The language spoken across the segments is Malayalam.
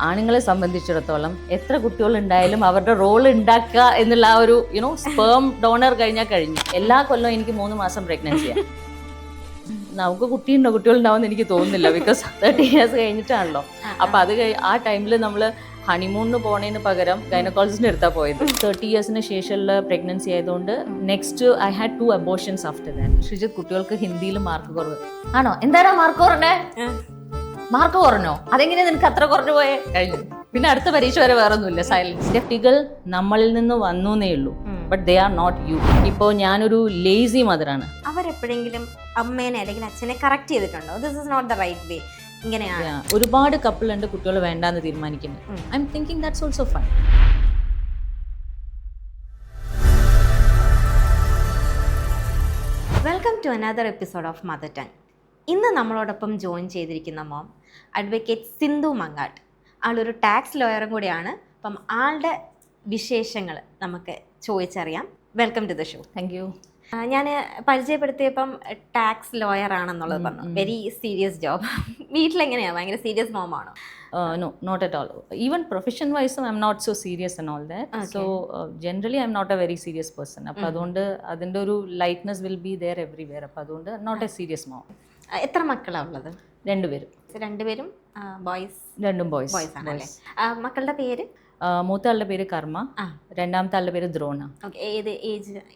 ആണുങ്ങളെ സംബന്ധിച്ചിടത്തോളം എത്ര കുട്ടികളുണ്ടായാലും അവരുടെ റോൾ ഉണ്ടാക്കുക എന്നുള്ള ആ ഒരു സ്പേം ഡോണർ കഴിഞ്ഞാൽ കഴിഞ്ഞു. എല്ലാ കൊല്ലവും എനിക്ക് 3 മാസം പ്രഗ്നൻസിയാണ്. നമുക്ക് കുട്ടികളുണ്ടാവുമെന്ന് എനിക്ക് തോന്നുന്നില്ല, ബിക്കോസ് 30 years കഴിഞ്ഞിട്ടാണല്ലോ. അപ്പം ആ ടൈമിൽ നമ്മൾ ഹണിമൂണിന് പോണതിന് പകരം ഗൈനക്കോളജിസ്റ്റിൻ്റെ അടുത്താണ് പോയത്. 30 yearsന് ശേഷമുള്ള പ്രഗ്നൻസി ആയതുകൊണ്ട് next I had 2 abortions after that. Sreejith, കുട്ടികൾക്ക് ഹിന്ദിയിൽ മാർക്ക് കുറവ് ആണോ? എന്തായാലും മാർക്ക് കുറഞ്ഞേ? മാർക്ക് കുറഞ്ഞോ? അതെങ്ങനെ നിനക്ക് അത്ര കുറഞ്ഞു പോയേ? കഴിഞ്ഞു. പിന്നെ അടുത്ത പരീക്ഷ വരെ വേറെ ഒന്നുമില്ല. സൈലൻസ്. കുട്ടികൾ നമ്മളിൽ നിന്ന് വന്നേ ഉള്ളൂ, but they are not you. ഇപ്പോൾ ഞാനൊരു ലേസി മദറാണ്. അവരെപ്പോഴെങ്കിലും അമ്മേനെ അല്ലെങ്കിൽ അച്ഛനെ കറക്റ്റ് ചെയ്തിട്ടുണ്ടോ? This is not the right way, ഇങ്ങനെയാണ്. ഒരുപാട് കപ്പിൾ ഉണ്ട് കുട്ടികൾ വേണ്ടാന്ന് തീരുമാനിക്കുന്നത്. I M thinking that's also fine. Welcome to another episode of mother tongue. ഇന്ന് നമ്മളോടൊപ്പം ജോയിൻ ചെയ്തിരിക്കുന്ന മോം അഡ്വക്കേറ്റ് സിന്ധു മങ്ങാട്ട്. ആളൊരു ടാക്സ് ലോയറും കൂടിയാണ്. അപ്പം ആളുടെ വിശേഷങ്ങൾ നമുക്ക് ചോദിച്ചറിയാം. Welcome to the show. Thank you. ഞാൻ പരിചയപ്പെടുത്തിയപ്പം ടാക്സ് ലോയർ ആണെന്നുള്ളത് പറഞ്ഞു. Very serious job. വീട്ടിലെങ്ങനെയാണ്? ഭയങ്കര സീരിയസ് മോമാണോ? No, not at all. Even profession wise, I'm not so serious and all that. Okay. So generally I'm not a very serious person. അപ്പോൾ അതുകൊണ്ട് അതിൻ്റെ ഒരു lightness will be there everywhere. അപ്പോൾ അതുകൊണ്ട് not a serious mom. എത്ര മക്കളാണ് ഉള്ളത്? രണ്ടുപേരും ബോയ്സ്? രണ്ടും ബോയ്സ് ആണല്ലേ. മക്കളുടെ പേര്? മൂത്ത ആളുടെ പേര് കർമ്മ, രണ്ടാമത്തെ ആളുടെ പേര് ദ്രോണ. ഏത്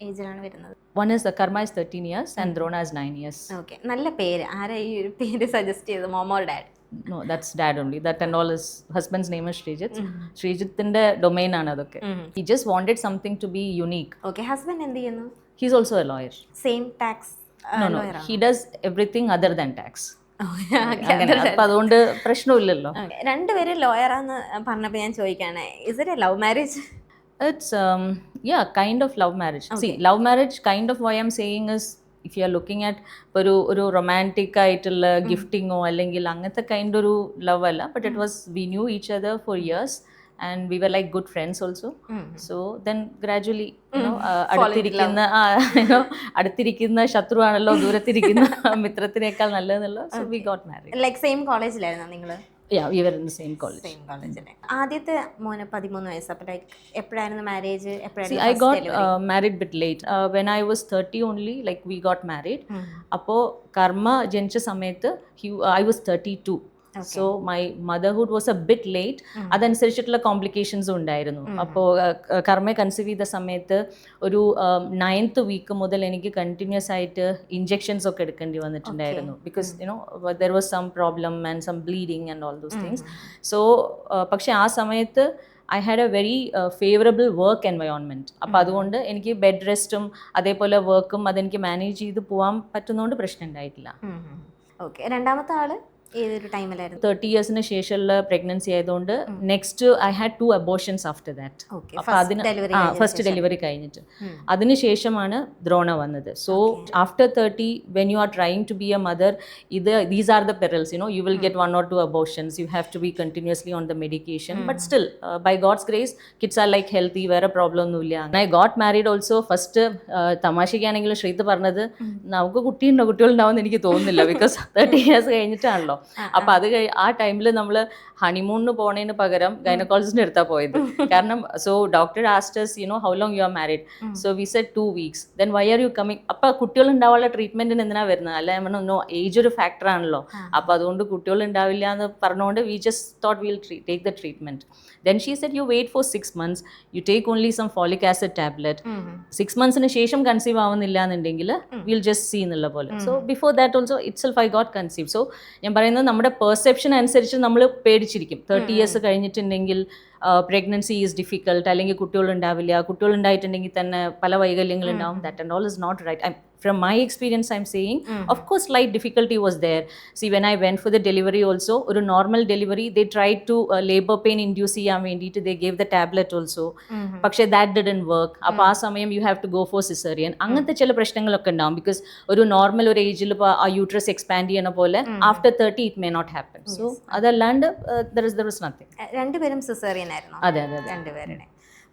ഏജിലാണ് വരുന്നത്? One is Karma is 13 years and Drona is 9 years. Okay, നല്ല പേര്. ആരാ ഈ ഒരു പേര് സജസ്റ്റ് ചെയ്തത്? Momo dad? No, that's dad only. That and all, his husband's name is Srijit. Srijit's domain ആണ് അതൊക്കെ. He just wanted something to be unique. Okay, husband എന്ത് ചെയ്യുന്നു? He's also a lawyer. Same tax lawyer? He does everything other than tax. അപ്പം അതുകൊണ്ട് പ്രശ്നമില്ലല്ലോ. രണ്ടുപേരും ലോയറാന്ന് പറഞ്ഞപ്പോൾ ഞാൻ ചോദിക്കാണ്, is it a love marriage? It's kind of love marriage. Okay. See, love marriage, kind of why I'm saying is, if you are looking at ഒരു റൊമാൻറ്റിക് ആയിട്ടുള്ള ഗിഫ്റ്റിങ്ങോ അല്ലെങ്കിൽ അങ്ങനത്തെ കൈൻഡ് ഒരു ലവ് അല്ല, but it was we knew each other four years and we were like good friends also. So then gradually അടുത്തിരിക്കുന്ന ശത്രുവാണല്ലോ ദൂരത്തിരിക്കുന്ന മിത്രത്തിനേക്കാൾ നല്ലതെന്നല്ലോ. So we got married. Like same കോളേജിലായിരുന്നോ നിങ്ങൾ? Yeah, we were in the same college. ആദ്യത്തെ മോനെ 13 വയസ്സ്. അപ്പോൾ ലൈക്ക് എപ്പോഴായിരുന്നു marriage? See, I got married bit late. When I was 30 only, like we got married. അപ്പോൾ കർമ്മ ജനിച്ച സമയത്ത് I was 32. Okay. So my motherhood was a bit late. അതനുസരിച്ചിട്ടുള്ള കോംപ്ലിക്കേഷൻസും ഉണ്ടായിരുന്നു. അപ്പോൾ കർമ്മയെ കൺസീവ് ചെയ്ത സമയത്ത് ഒരു 9th വീക്ക് മുതൽ എനിക്ക് കണ്ടിന്യൂസ് ആയിട്ട് ഇഞ്ചെക്ഷൻസ് ഒക്കെ എടുക്കേണ്ടി വന്നിട്ടുണ്ടായിരുന്നു. Because there was some problem and some bleeding and all those things. So പക്ഷേ ആ സമയത്ത് I had A very favourable work environment. അപ്പോൾ അതുകൊണ്ട് എനിക്ക് ബെഡ് റെസ്റ്റും അതേപോലെ വർക്കും അതെനിക്ക് മാനേജ് ചെയ്ത് പോകാൻ പറ്റുന്നതുകൊണ്ട് പ്രശ്നം ഉണ്ടായിട്ടില്ല. ഓക്കെ. രണ്ടാമത്തെ ആള് ഏതൊരു ടൈമിലായിരുന്നു? 30 yearsന് ശേഷമുള്ള പ്രഗ്നൻസി ആയതുകൊണ്ട് next I had 2 abortions after that. അപ്പോൾ അതിന് ഫസ്റ്റ് ഡെലിവറി കഴിഞ്ഞിട്ട് അതിനുശേഷമാണ് ദ്രോണ വന്നത്. So after 30 when you are trying to be a mother, these are the perils. You will get 1 or 2 abortions. You have to be continuously on the medication. But still by God's grace kids are like healthy, വേറെ പ്രോബ്ലം ഒന്നുമില്ല. I got married also. First തമാശയ്ക്കാണെങ്കിലും ശ്രീത്ത് പറഞ്ഞത് നമുക്ക് കുട്ടികളുണ്ടാവുമെന്ന് എനിക്ക് തോന്നുന്നില്ല, ബിക്കോസ് 30 years കഴിഞ്ഞിട്ടാണല്ലോ. അപ്പം ആ ടൈമിൽ നമ്മൾ ഹണിമൂണിന് പോണതിന് പകരം ഗൈനക്കോളജിസ്റ്റിൻ്റെ അടുത്താണ് പോയത്. കാരണം so doctor asked us, how long you are married? So we said 2 weeks. Then why are you coming? അപ്പോൾ കുട്ടികൾ ഉണ്ടാവാനുള്ള ട്രീറ്റ്മെൻറ്റിന് എന്തിനാണ് വരുന്നത്? അല്ല നോ, ഏജ് ഒരു ഫാക്ടർ ആണല്ലോ. അപ്പോൾ അതുകൊണ്ട് കുട്ടികൾ ഉണ്ടാവില്ല എന്ന് പറഞ്ഞുകൊണ്ട് we just thought we'll take the treatment. Then she said, you wait for 6 months, you take only some folic acid tablet. 6 monthsന് ശേഷം കൺസീവ് ആവുന്നില്ല എന്നുണ്ടെങ്കിൽ we'll just see എന്നുള്ള പോലെ. So before that also itself I got conceived. So ഞാൻ പറയുന്നത് നമ്മുടെ പെർസെപ്ഷൻ അനുസരിച്ച് നമ്മൾ പേടിച്ചിരിക്കും. 30 years കഴിഞ്ഞിട്ടുണ്ടെങ്കിൽ pregnancy is difficult, അല്ലെങ്കിൽ കുട്ടികളുണ്ടാവില്ല, കുട്ടികളുണ്ടായിട്ടുണ്ടെങ്കിൽ തന്നെ പല വൈകല്യങ്ങളുണ്ടാവും. That and all is not right. From my experience I'm saying, of course slight difficulty was there. See, when I went for the delivery also, ഒരു normal delivery they tried to labor pain induce ചെയ്യാൻ വേണ്ടിയിട്ട് they gave the tablet also. പക്ഷേ that didn't work. അപ്പോൾ ആ സമയം you have to go for cesarean. അങ്ങനത്തെ ചില പ്രശ്നങ്ങളൊക്കെ ഉണ്ടാവും. ബിക്കോസ് ഒരു നോർമൽ ഒരു ഏജിൽ ഇപ്പോൾ ആ യൂട്രസ് എക്സ്പാൻഡ് ചെയ്യണ പോലെ after 30 it may not happen. So അതല്ലാണ്ട് there is nothing. രണ്ടുപേരും സിസേറിയൻ ആയിരുന്നു? അതെ. രണ്ടുപേരുടെ.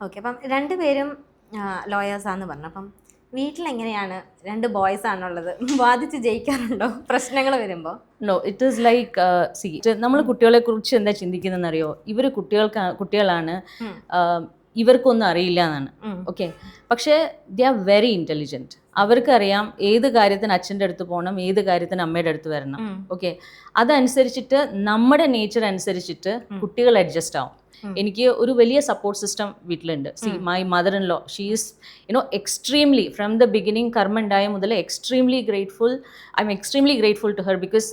ഓക്കെ. അപ്പം രണ്ടുപേരും ലോയേഴ്സാന്ന് പറഞ്ഞു. അപ്പം വീട്ടിലെങ്ങനെയാണ്? 2 ബോയ്സ് ആണുള്ളത്. വാദിച്ച് ജയിക്കാറുണ്ടോ പ്രശ്നങ്ങൾ വരുമ്പോൾ? No, it is like see, നമ്മൾ കുട്ടികളെ കുറിച്ച് എന്താ ചിന്തിക്കുന്നതെന്നറിയോ, ഇവർ കുട്ടികളാണ്, ഇവർക്കൊന്നും അറിയില്ല എന്നാണ്. ഓക്കെ, പക്ഷേ ദേ ആർ വെരി ഇൻ്റലിജൻറ്റ്. അവർക്കറിയാം ഏത് കാര്യത്തിന് അച്ഛൻ്റെ അടുത്ത് പോകണം, ഏത് കാര്യത്തിന് അമ്മയുടെ അടുത്ത് വരണം. ഓക്കെ, അതനുസരിച്ചിട്ട് നമ്മുടെ നേച്ചർ അനുസരിച്ചിട്ട് കുട്ടികൾ അഡ്ജസ്റ്റ് ആവും. എനിക്ക് ഒരു വലിയ സപ്പോർട്ട് സിസ്റ്റം വീട്ടിലുണ്ട്. See, my mother in law, she is extremely from the beginning, Karma ഉണ്ടായ മുതൽ extremely grateful. I'm extremely grateful to her. Because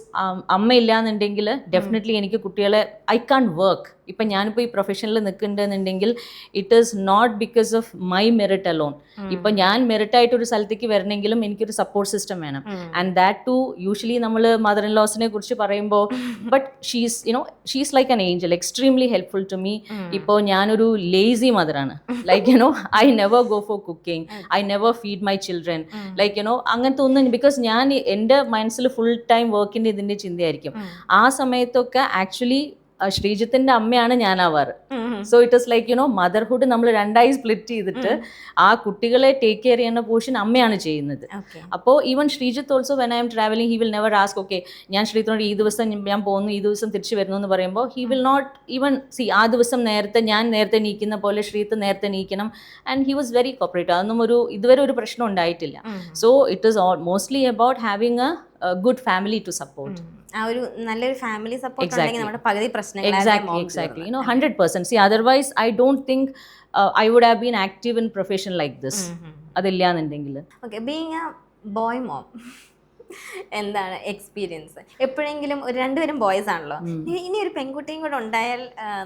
അമ്മ ഇല്ലാന്നുണ്ടെങ്കിൽ ഡെഫിനറ്റ്ലി എനിക്ക് കുട്ടികളെ, ഐ കാൺ വർക്ക്. ഇപ്പം ഞാനിപ്പോൾ ഈ പ്രൊഫഷനിൽ നിൽക്കുന്നുണ്ടെന്നുണ്ടെങ്കിൽ it is not because of my merit alone. ഇപ്പം ഞാൻ മെറിറ്റായിട്ട് ഒരു സ്ഥലത്തേക്ക് വരണമെങ്കിലും എനിക്കൊരു സപ്പോർട്ട് സിസ്റ്റം വേണം. ആൻഡ് ദാറ്റ് ടു യൂഷ്വലി നമ്മൾ മദർ ഇൻ ലോസിനെ കുറിച്ച് പറയുമ്പോൾ, but she's like an angel, extremely helpful to me. ഇപ്പോൾ ഞാനൊരു ലേസി മദറാണ്. Like I never go for cooking, I never feed my children, like അങ്ങനത്തെ ഒന്നും. ബിക്കോസ് ഞാൻ എൻ്റെ മനസ്സിൽ ഫുൾ ടൈം വർക്കിൻ്റെ ഇതിൻ്റെ ചിന്തയായിരിക്കും. ആ സമയത്തൊക്കെ ആക്ച്വലി ശ്രീജിത്തിന്റെ അമ്മയാണ് ഞാനാവാറ്. So it is like motherhood നമ്മൾ രണ്ടായി സ്പ്ലിറ്റ് ചെയ്തിട്ട് ആ കുട്ടികളെ ടേക്ക് കെയർ ചെയ്യുന്ന പോർഷൻ അമ്മയാണ് ചെയ്യുന്നത്. അപ്പോൾ even Sreejith also when I M travelling he will never ask, okay ഞാൻ ശ്രീജിത്തിനോട് ഈ ദിവസം ഞാൻ പോകുന്നു, ഈ ദിവസം തിരിച്ചു വരുന്നു എന്ന് പറയുമ്പോൾ he will not even see ആ ദിവസം ഞാൻ നേരത്തെ നീക്കുന്ന പോലെ ശ്രീജിത്ത് നേരത്തെ നീക്കണം. And he was very cooperative. അതൊന്നും ഇതുവരെ ഒരു പ്രശ്നം ഉണ്ടായിട്ടില്ല. So it is mostly about having a good family to support. ആ ഒരു നല്ലൊരു ഫാമിലി സപ്പോർട്ട് ഉണ്ടെങ്കിൽ നമ്മുടെ പകുതി പ്രശ്നങ്ങൾ. Exactly. 100%. See, otherwise I don't think I would have been active in profession like this. അതില്ലാന്നുണ്ടെങ്കിൽ. Okay, being a boy mom, എന്താണ് എക്സ്പീരിയൻസ്? എപ്പോഴെങ്കിലും രണ്ടുപേരും ബോയ്സ് ആണല്ലോ, ഇനി ഒരു പെൺകുട്ടിയും കൂടെ ഉണ്ടായാൽ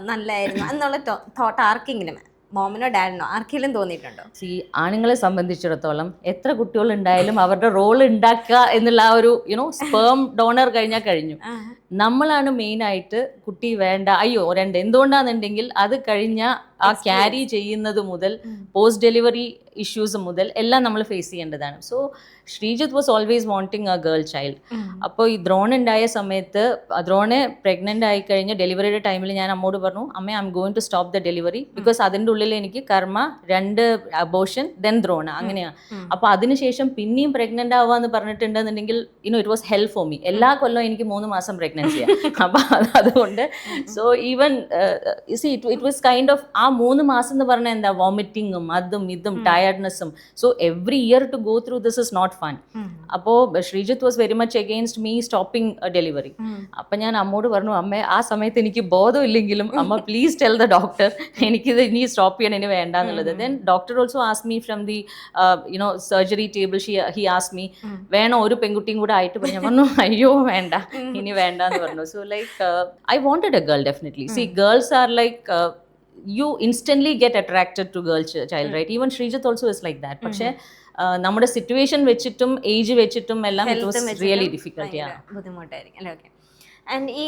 നല്ലതായിരുന്നു എന്നുള്ള തോട്ട് ആർക്കെങ്കിലും, മോമിനോ ഡാഡിനോ ആർക്കെങ്കിലും തോന്നിയിട്ടുണ്ടോ? ഈ ആണുങ്ങളെ സംബന്ധിച്ചിടത്തോളം എത്ര കുട്ടികൾ ഉണ്ടായാലും അവരുടെ റോൾ ഉണ്ടാക്കുക എന്നുള്ള ആ ഒരു സ്പേം ഡോണർ കഴിഞ്ഞു. നമ്മളാണ് മെയിനായിട്ട് കുട്ടി വേണ്ട, അയ്യോ എന്തുകൊണ്ടാണെന്നുണ്ടെങ്കിൽ അത് കഴിഞ്ഞ ആ ക്യാരി ചെയ്യുന്നത് മുതൽ പോസ്റ്റ് ഡെലിവറി ഇഷ്യൂസ് മുതൽ എല്ലാം നമ്മൾ ഫേസ് ചെയ്യേണ്ടതാണ്. So Sreejith was always wanting A girl child. അപ്പോൾ ഈ ദ്രോൺ ഉണ്ടായ സമയത്ത്, ദ്രോണെ പ്രഗ്നൻ്റ് ആയി കഴിഞ്ഞ് ഡെലിവറിയുടെ ടൈമിൽ ഞാൻ അമ്മോട് പറഞ്ഞു, അമ്മ I'm going to stop the delivery because അതിൻ്റെ ഉള്ളിൽ എനിക്ക് കർമ്മ 2 അബോർഷൻ ദെൻ ദ്രോണ അങ്ങനെയാണ്. അപ്പോൾ അതിനുശേഷം പിന്നെയും പ്രഗ്നൻ്റ് ആവാന്ന് പറഞ്ഞിട്ടുണ്ടെന്നുണ്ടെങ്കിൽ it was help for me. എല്ലാ കൊല്ലവും എനിക്ക് 3 മാസം പ്രഗ്നൻസിയാണ്. അപ്പോൾ അതുകൊണ്ട് so even it was kind of ആ 3 മാസം എന്ന് പറഞ്ഞാൽ എന്താ, വോമിറ്റിങ്ങും അതും ഇതും ടയർഡ്നെസ്സും. So every year to go through this is not fun. അപ്പോൾ Sreejith was very much against me stopping delivery. അപ്പം ഞാൻ അമ്മോട് പറഞ്ഞു, അമ്മ ആ സമയത്ത് എനിക്ക് ബോധമില്ലെങ്കിലും അമ്മ പ്ലീസ് ടെൽ ദ ഡോക്ടർ എനിക്കിത് ഇനി സ്റ്റോപ്പ് ചെയ്യാൻ ഇനി വേണ്ട എന്നുള്ളത്. Then doctor also ask me from the surgery table, he ask me വേണോ ഒരു പെൺകുട്ടിയും കൂടെ ആയിട്ട് പറഞ്ഞു. പറഞ്ഞു അയ്യോ വേണ്ട, ഇനി വേണ്ട എന്ന് പറഞ്ഞു. So like I wanted A girl definitely. C girls are like you instantly get attracted to girl child, right? Even Srijit also is like that. പക്ഷേ നമ്മുടെ സിറ്റുവേഷൻ വെച്ചിട്ടും ഏജ് വെച്ചിട്ടും എല്ലാം ഇറ്റ് വാസ് റിയലി ഡിഫിക്കൽട്ട്. ബുദ്ധിമുട്ടായിരിക്കും അല്ലേ? ഓക്കെ. ആൻഡ് ഈ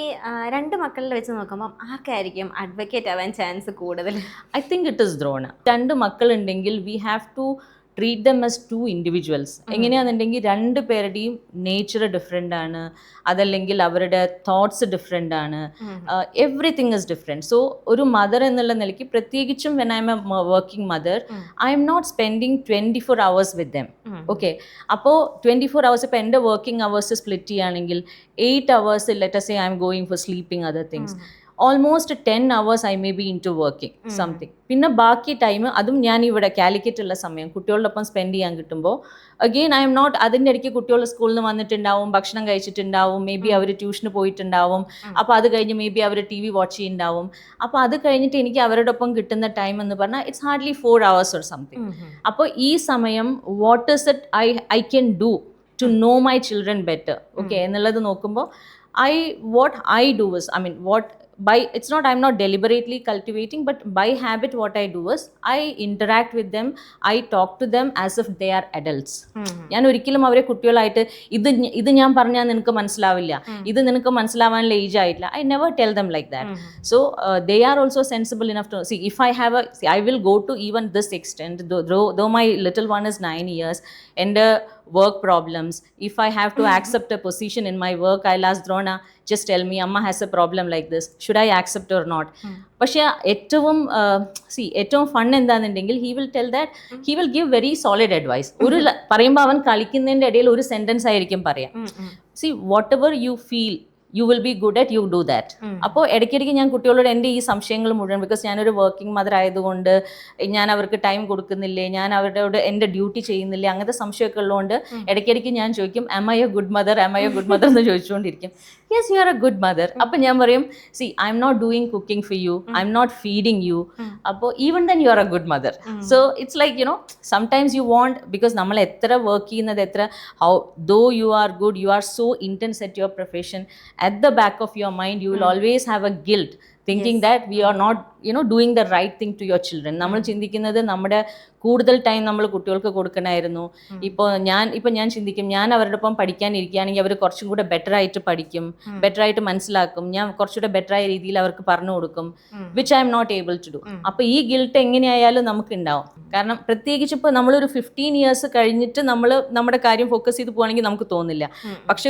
2 മക്കളിൽ വെച്ച് നോക്കുമ്പോൾ ആർക്കായിരിക്കും അഡ്വക്കേറ്റ് ആവാൻ ചാൻസ് കൂടുതൽ? I think it is Drona. 2 മക്കളുണ്ടെങ്കിൽ we have to treat them as 2 individuals. എങ്ങനെയാണെന്നുണ്ടെങ്കിൽ 2 പേരുടെയും നേച്ചർ ഡിഫറെൻ്റ് ആണ്, അതല്ലെങ്കിൽ അവരുടെ തോട്ട്സ് ഡിഫറെൻ്റ് ആണ്, എവറിത്തിങ് ഇസ് ഡിഫറെൻറ്റ്. സോ ഒരു മദർ എന്നുള്ള നിലയ്ക്ക് പ്രത്യേകിച്ചും when I am a working mother, I M not spending 24 hours with them. Okay, അപ്പോൾ 24 hours ഇപ്പോൾ എൻ്റെ വർക്കിംഗ് അവേഴ്സ് സ്പ്ലിറ്റ് ചെയ്യുകയാണെങ്കിൽ 8 hours let us say I am going for sleeping, other things. Almost 10 hours I may be into working something. പിന്നെ ബാക്കി ടൈം അതും ഞാൻ ഇവിടെ കാലിക്കറ്റുള്ള സമയം കുട്ടികളോടൊപ്പം സ്പെൻഡ് ചെയ്യാൻ കിട്ടുമ്പോൾ അഗെയിൻ ഐ എം നോട്ട്, അതിൻ്റെ ഇടയ്ക്ക് കുട്ടികൾ സ്കൂളിൽ നിന്ന് വന്നിട്ടുണ്ടാവും, ഭക്ഷണം കഴിച്ചിട്ടുണ്ടാവും, മേ ബി അവർ ട്യൂഷന് പോയിട്ടുണ്ടാവും, അപ്പോൾ അത് കഴിഞ്ഞ് മേ ബി അവർ TV വാച്ച് ചെയ്യുന്നുണ്ടാവും. അപ്പോൾ അത് കഴിഞ്ഞിട്ട് എനിക്ക് അവരോടൊപ്പം കിട്ടുന്ന ടൈം എന്ന് പറഞ്ഞാൽ it's hardly 4 hours or something. അപ്പോൾ ഈ സമയം what is it I can do to know my children better, okay എന്നുള്ളത് നോക്കുമ്പോൾ what I do is, I mean, it's not, I'm not deliberately cultivating, but by habit what I do is I interact with them, I talk to them as if they are adults. ഞാൻ ഒരിക്കലും അവരെ കുട്ടികളായിട്ട് ഇത് ഞാൻ പറഞ്ഞാൽ നിനക്ക് മനസ്സിലാവില്ല, ഇത് നിനക്ക് മനസ്സിലാവാനുള്ള ഏജ് ആയിട്ടില്ല, I never tell them like that. So they are also sensible enough to see if I have I will go to even this extent, though my little one is 9 years and work problems. If I have to accept a position in my work, I'll ask Drona, just tell me, Amma has a problem like this, should I accept or not? പക്ഷേ ഏറ്റവും ഏറ്റവും ഫൺ എന്താണെന്നുണ്ടെങ്കിൽ he will tell that he will give very solid advice. ഒരു പറയുമ്പോൾ അവൻ കളിക്കുന്നതിൻ്റെ ഇടയിൽ ഒരു സെൻറ്റൻസ് ആയിരിക്കും പറയാം. Whatever you feel you will be good at you do that. അപ്പോൾ ഇടയ്ക്കിടയ്ക്ക് ഞാൻ കുട്ടികളോട് എൻ്റെ ഈ സംശയങ്ങൾ മുഴുവൻ, ബിക്കോസ് ഞാനൊരു വർക്കിംഗ് മദർ ആയതുകൊണ്ട് ഞാൻ അവർക്ക് ടൈം കൊടുക്കുന്നില്ലേ, ഞാൻ അവരോട് എൻ്റെ ഡ്യൂട്ടി ചെയ്യുന്നില്ലേ, അങ്ങനത്തെ സംശയമൊക്കെ ഉള്ളതുകൊണ്ട് ഇടയ്ക്കിടയ്ക്ക് ഞാൻ ചോദിക്കും, am I a good mother, am I a good mother എന്ന് ചോദിച്ചുകൊണ്ടിരിക്കും. Yes, you are a good mother. അപ്പം ഞാൻ പറയും, see I M not doing cooking for you, I M not feeding you, അപ്പോൾ even then you are a good mother. So it's like you know sometimes you want, because നമ്മൾ എത്ര വർക്ക് ചെയ്യുന്നത്, എത്ര how though you are good, you are so intense at your profession, at the back of your mind you will always have a guilt thinking that we are not doing the right thing to your children. നമ്മൾ ചിന്തിക്കുന്നത് നമ്മുടെ കൂടുതൽ ടൈം നമ്മൾ കുട്ടികൾക്ക് കൊടുക്കണമായിരുന്നു. ഇപ്പോൾ ഞാൻ ചിന്തിക്കും, ഞാൻ അവരുടെ ഒപ്പം പഠിക്കാനിരിക്കുകയാണെങ്കിൽ അവർ കുറച്ചും കൂടെ ബെറ്റർ ആയിട്ട് പഠിക്കും, ബെറ്റർ ആയിട്ട് മനസ്സിലാക്കും, ഞാൻ കുറച്ചുകൂടെ ബെറ്റർ ആയ രീതിയിൽ അവർക്ക് പറഞ്ഞു കൊടുക്കും, which I M not able to do. അപ്പോൾ ഈ ഗിൽട്ട് എങ്ങനെയായാലും നമുക്ക് ഉണ്ടാവും. കാരണം പ്രത്യേകിച്ച് ഇപ്പോൾ നമ്മളൊരു 15 years കഴിഞ്ഞിട്ട് നമ്മൾ നമ്മുടെ കാര്യം ഫോക്കസ് ചെയ്ത് പോവുകയാണെങ്കിൽ നമുക്ക് തോന്നില്ല. പക്ഷെ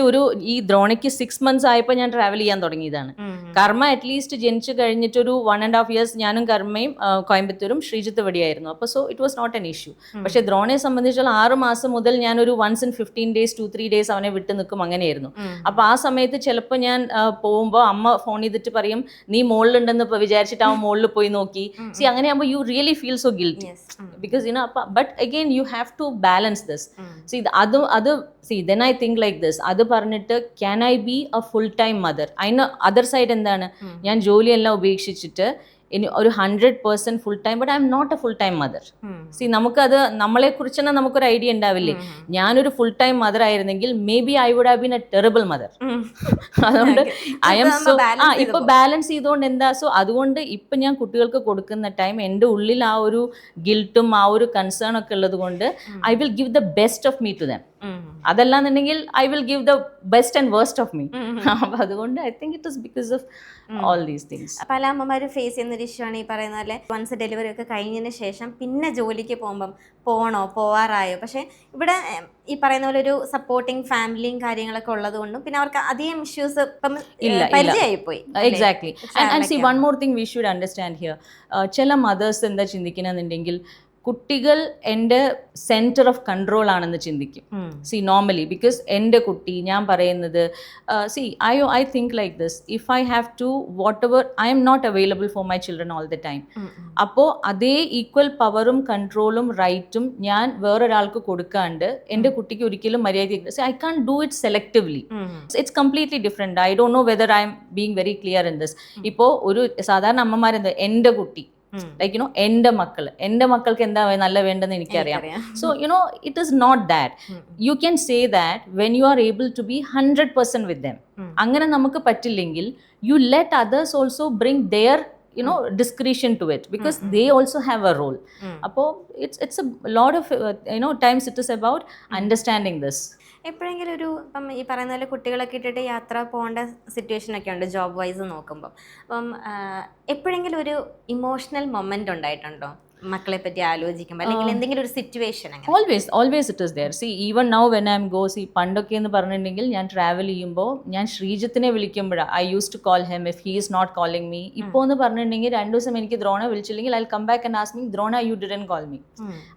ഈ ദ്രോണയ്ക്ക് 6 months ആയപ്പോൾ ഞാൻ ട്രാവൽ ചെയ്യാൻ തുടങ്ങിയതാണ്. കർമ്മ അറ്റ്ലീസ്റ്റ് ജനിച്ചു കഴിഞ്ഞിട്ടൊരു 1.5 years ഞാനും കർമ്മയും കോയമ്പത്തൂരും ശ്രീജിത്ത് വടിയായിരുന്നു. അപ്പോൾ so it was not an issue. പക്ഷേ ദ്രോണയെ സംബന്ധിച്ചുള്ള 6 മാസം മുതൽ ഞാനൊരു once in 15 days 2-3 days അവനെ വിട്ടു നിൽക്കും, അങ്ങനെയായിരുന്നു. അപ്പോൾ ആ സമയത്ത് ചിലപ്പോൾ ഞാൻ പോകുമ്പോൾ അമ്മ ഫോൺ ചെയ്തിട്ട് പറയും, നീ മുകളിലുണ്ടെന്ന് വിചാരിച്ചിട്ട് അവൻ മുകളിൽ പോയി നോക്കി. സി അങ്ങനെയാകുമ്പോൾ you really feel so guilty, because but again you have to balance this. See then I think like this, അത് പറഞ്ഞിട്ട് can I be a full time mother? അതിന് അതർ സൈഡ് എന്താണ്, ഞാൻ ജോലിയെല്ലാം ഉപേക്ഷിച്ചിട്ട് ഇനി ഒരു 100% full time, but I M not a full time mother. See നമുക്കത് നമ്മളെ കുറിച്ച് തന്നെ നമുക്കൊരു ഐഡിയ ഉണ്ടാവില്ലേ. ഞാനൊരു ഫുൾ ടൈം മദർ ആയിരുന്നെങ്കിൽ maybe I would have been a terrible mother. അതുകൊണ്ട് ഐ എം സോ ഇപ്പൊ ബാലൻസ് ചെയ്തുകൊണ്ട് എന്താ, സോ അതുകൊണ്ട് ഇപ്പൊ ഞാൻ കുട്ടികൾക്ക് കൊടുക്കുന്ന ടൈം എൻ്റെ ഉള്ളിൽ ആ ഒരു ഗിൽട്ടും ആ ഒരു കൺസേൺ ഒക്കെ ഉള്ളത് കൊണ്ട് I will give the best of me to them. അതല്ലാന്നുണ്ടെങ്കിൽ I will give the best and worst of me. അപ്പൊ അതുകൊണ്ട് I think it is because of all these things. പല അമ്മമാരും ഫേസ് ചെയ്യുന്നൊരു ഇഷ്യൂ ആണ് ഈ പറയുന്ന പോലെ വൺസ് ഡെലിവറി ഒക്കെ കഴിഞ്ഞതിന് ശേഷം പിന്നെ ജോലിക്ക് പോകുമ്പം പോവാറായോ. പക്ഷെ ഇവിടെ ഈ പറയുന്ന പോലെ ഒരു സപ്പോർട്ടിങ് ഫാമിലിയും കാര്യങ്ങളൊക്കെ ഉള്ളത് കൊണ്ടും പിന്നെ അവർക്ക് അധികം ഇഷ്യൂസ് പരിചയമായിപ്പോയി. Exactly. And see one more thing we should understand here. ചില മദേഴ്സ് എന്താ ചിന്തിക്കണമെന്നുണ്ടെങ്കിൽ കുട്ടികൾ എൻ്റെ സെൻറ്റർ ഓഫ് കൺട്രോൾ ആണെന്ന് ചിന്തിക്കും. സി നോർമലി ബിക്കോസ് എൻ്റെ കുട്ടി, ഞാൻ പറയുന്നത് see I think like this, if I have to whatever I M not available for my children all the time. അപ്പോൾ അതേ ഈക്വൽ പവറും കൺട്രോളും റൈറ്റും ഞാൻ വേറൊരാൾക്ക് കൊടുക്കാണ്ട് എൻ്റെ കുട്ടിക്ക് ഒരിക്കലും മര്യാദ I can do it selectively. It's completely different. I don't know whether I'm being very clear in this. ഇപ്പോൾ ഒരു സാധാരണ അമ്മമാരെന്താ, എൻ്റെ കുട്ടി ലൈക്ക് എൻ്റെ മക്കൾക്ക് എന്താ നല്ല വേണ്ടെന്ന് എനിക്കറിയാം. So it is not that. You can say that when you are able to be 100% with them. അങ്ങനെ നമുക്ക് പറ്റില്ലെങ്കിൽ you let others also bring their discretion to it, because they also have a role. Appo it's a lot of times it is about understanding this. എപ്പോഴെങ്കിലും ഒരു ഇപ്പം ഈ പറയുന്ന പോലെ കുട്ടികളൊക്കെ ഇട്ടിട്ട് യാത്ര പോകേണ്ട സിറ്റുവേഷൻ ഒക്കെ ഉണ്ട് ജോബ് വൈസ് നോക്കുമ്പോൾ. അപ്പം എപ്പോഴെങ്കിലും ഒരു ഇമോഷണൽ മൊമെന്റ് ഉണ്ടായിട്ടുണ്ടോ മക്കളെ പറ്റി ആലോചിക്കുമ്പോൾ, അല്ലെങ്കിൽ എന്തെങ്കിലും ഒരു situation? Always it is there. See even now when I am go, see പണ്ടൊക്കെ എന്ന് പറഞ്ഞിട്ടുണ്ടെങ്കിൽ ഞാൻ ട്രാവൽ ചെയ്യുമ്പോൾ ഞാൻ ശ്രീജിത്തിനെ വിളിക്കുമ്പോഴാണ് I use to call him if he is not calling me. ഇപ്പോൾ എന്ന് പറഞ്ഞിട്ടുണ്ടെങ്കിൽ 2 ദിവസം എനിക്ക് ദ്രോണ വിളിച്ചില്ലെങ്കിൽ I come back and ask me, Drona you didn't call me.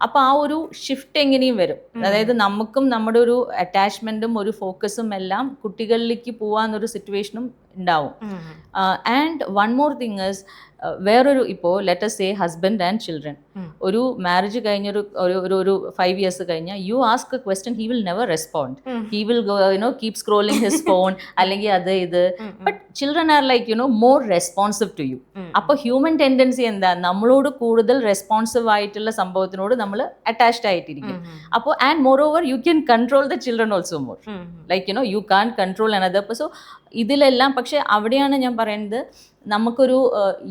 അപ്പോൾ ആ ഒരു ഷിഫ്റ്റ് എങ്ങനെയും വരും. അതായത് നമുക്കും നമ്മുടെ ഒരു അറ്റാച്ച്മെന്റും ഒരു ഫോക്കസും എല്ലാം കുട്ടികളിലേക്ക് പോവാന്നൊരു സിറ്റുവേഷനും ഉണ്ടാവും. And one more thing is, വേറൊരു ഇപ്പോൾ let's say husband and children, ഒരു മാരേജ് കഴിഞ്ഞൊരു ഒരു 5 years കഴിഞ്ഞാൽ you ask a question, he will never respond. He will keep scrolling his phone അല്ലെങ്കിൽ അത് ഇത്. But children are like more responsive to you. അപ്പോൾ ഹ്യൂമൻ ടെൻഡൻസി എന്താ, നമ്മളോട് കൂടുതൽ റെസ്പോൺസീവ് ആയിട്ടുള്ള സംഭവത്തിനോട് നമ്മൾ അറ്റാച്ച്ഡ് ആയിട്ടിരിക്കും. അപ്പോൾ and more over you can control the children also more, like you can control another. So ഇതിലെല്ലാം പക്ഷെ അവിടെയാണ് ഞാൻ പറയുന്നത്, നമുക്കൊരു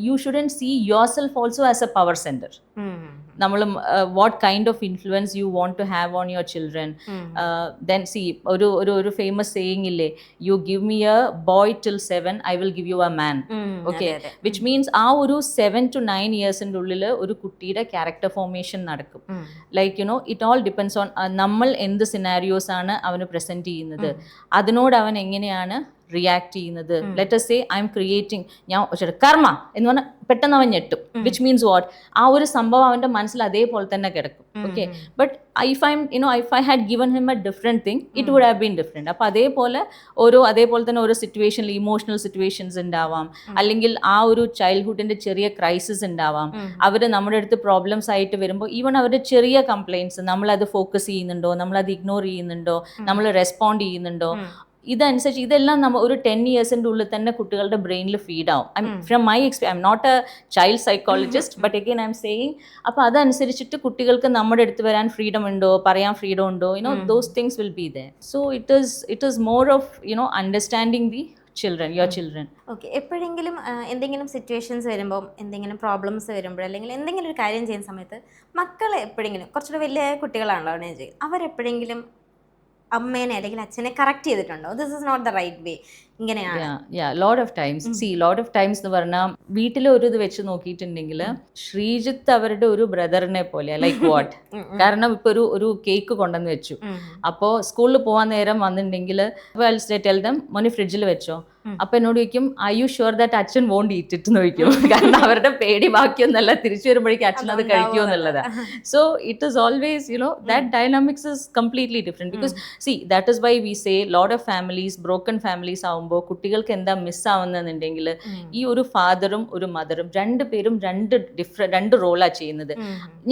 you shouldn't see yourself also as a power centre. നമ്മൾ what kind of influence you want to have on your children. Then see ഒരു ഫേമസ് സേയിങ് ഇല്ലേ, you give me a boy till 7 I will give you a man. Okay, which means ആ ഒരു 7 to 9 ഇയേഴ്സിൻ്റെ ഉള്ളിൽ ഒരു കുട്ടിയുടെ ക്യാരക്ടർ ഫോർമേഷൻ നടക്കും. Like you no it all depends on നമ്മൾ എന്ത് സിനാരിയോസ് ആണ് അവന് പ്രസൻറ്റ് ചെയ്യുന്നത്, അതിനോട് അവൻ എങ്ങനെയാണ് റിയാക്ട് ചെയ്യുന്നത്. Let us say I M creating, ഞാൻ കർമ്മ എന്ന് പറഞ്ഞാൽ പെട്ടെന്ന് അവൻ ഞെട്ടും. വിച്ച് മീൻസ് വാട്ട്, ആ ഒരു സംഭവം അവൻ്റെ മനസ്സിൽ അതേപോലെ തന്നെ കിടക്കും. Okay, but if I had given him a different thing, it would have been different. അപ്പോൾ അതേപോലെ തന്നെ ഓരോ സിറ്റുവേഷനിൽ ഇമോഷണൽ സിറ്റുവേഷൻസ് ഉണ്ടാവാം, അല്ലെങ്കിൽ ആ ഒരു ചൈൽഡ്ഹുഡിൻ്റെ ചെറിയ ക്രൈസിസ് ഉണ്ടാവാം. അവർ നമ്മുടെ അടുത്ത് പ്രോബ്ലംസ് ആയിട്ട് വരുമ്പോൾ ഈവൻ അവരുടെ ചെറിയ കംപ്ലയിൻസ് നമ്മളത് ഫോക്കസ് ചെയ്യുന്നുണ്ടോ, നമ്മളത് ഇഗ്നോർ ചെയ്യുന്നുണ്ടോ, നമ്മൾ റെസ്പോണ്ട് ചെയ്യുന്നുണ്ടോ, ഇതനുസരിച്ച് ഇതെല്ലാം നമ്മൾ ഒരു 10 ഇയേഴ്സിൻ്റെ ഉള്ളിൽ തന്നെ കുട്ടികളുടെ ബ്രെയിനിൽ ഫീഡ് ആവും. From my experience, I M not a child psychologist, but again I'm saying. അപ്പോൾ അതനുസരിച്ചിട്ട് കുട്ടികൾക്ക് നമ്മുടെ അടുത്ത് വരാൻ ഫ്രീഡം ഉണ്ടോ, പറയാൻ ഫ്രീഡം ഉണ്ടോ, those things will be there. So it is more of understanding the your children. Okay, എപ്പോഴെങ്കിലും എന്തെങ്കിലും സിറ്റുവേഷൻസ് വരുമ്പോൾ, എന്തെങ്കിലും പ്രോബ്ലംസ് വരുമ്പോൾ, അല്ലെങ്കിൽ എന്തെങ്കിലും ഒരു കാര്യം ചെയ്യുന്ന സമയത്ത് മക്കളെ എപ്പോഴെങ്കിലും, കുറച്ചുകൂടെ വലിയ കുട്ടികളാണല്ലോ ഞാൻ ചെയ്യും, അവരെപ്പോഴെങ്കിലും അമ്മേനെ അല്ലെങ്കിൽ അച്ഛനെ കറക്റ്റ് ചെയ്തിട്ടുണ്ടോ, this is not the right way, ഇങ്ങനെയാണ്? ലോട്ട് ഓഫ് ടൈംസ് എന്ന് പറഞ്ഞാൽ വീട്ടിൽ ഒരു ഇത് വെച്ച് നോക്കിയിട്ടുണ്ടെങ്കിൽ ശ്രീജിത്ത് അവരുടെ ഒരു ബ്രദറിനെ പോലെ, ലൈക്ക് വാട്ട്, കാരണം ഇപ്പൊ ഒരു കേക്ക് കൊണ്ടുവന്ന് വെച്ചു, അപ്പോൾ സ്കൂളിൽ പോകാൻ നേരം വന്നിട്ടുണ്ടെങ്കിൽ ടെൽ ദം മോനെ ഫ്രിഡ്ജിൽ വെച്ചോ, അപ്പൊ എന്നോട് ചോദിക്കും ഐ യു ഷുവർ ദാറ്റ് അച്ഛൻ വോണ്ട് ഈറ്റ് ഇറ്റ് എന്ന് ചോദിക്കും. കാരണം അവരുടെ പേടി ബാക്കിയൊന്നല്ല, തിരിച്ചു വരുമ്പോഴേക്കും അച്ഛൻ അത് കഴിക്കുമോ എന്നുള്ളതാണ്. So it is always that dynamics is completely different. Because see that is why we say lot of families, broken families ആവുമ്പോൾ കുട്ടികൾക്ക് എന്താ മിസ്സാവുന്നതെന്നുണ്ടെങ്കിൽ ഈ ഒരു ഫാദറും ഒരു മദറും രണ്ടുപേരും രണ്ട് റോളാണ് ചെയ്യുന്നത്.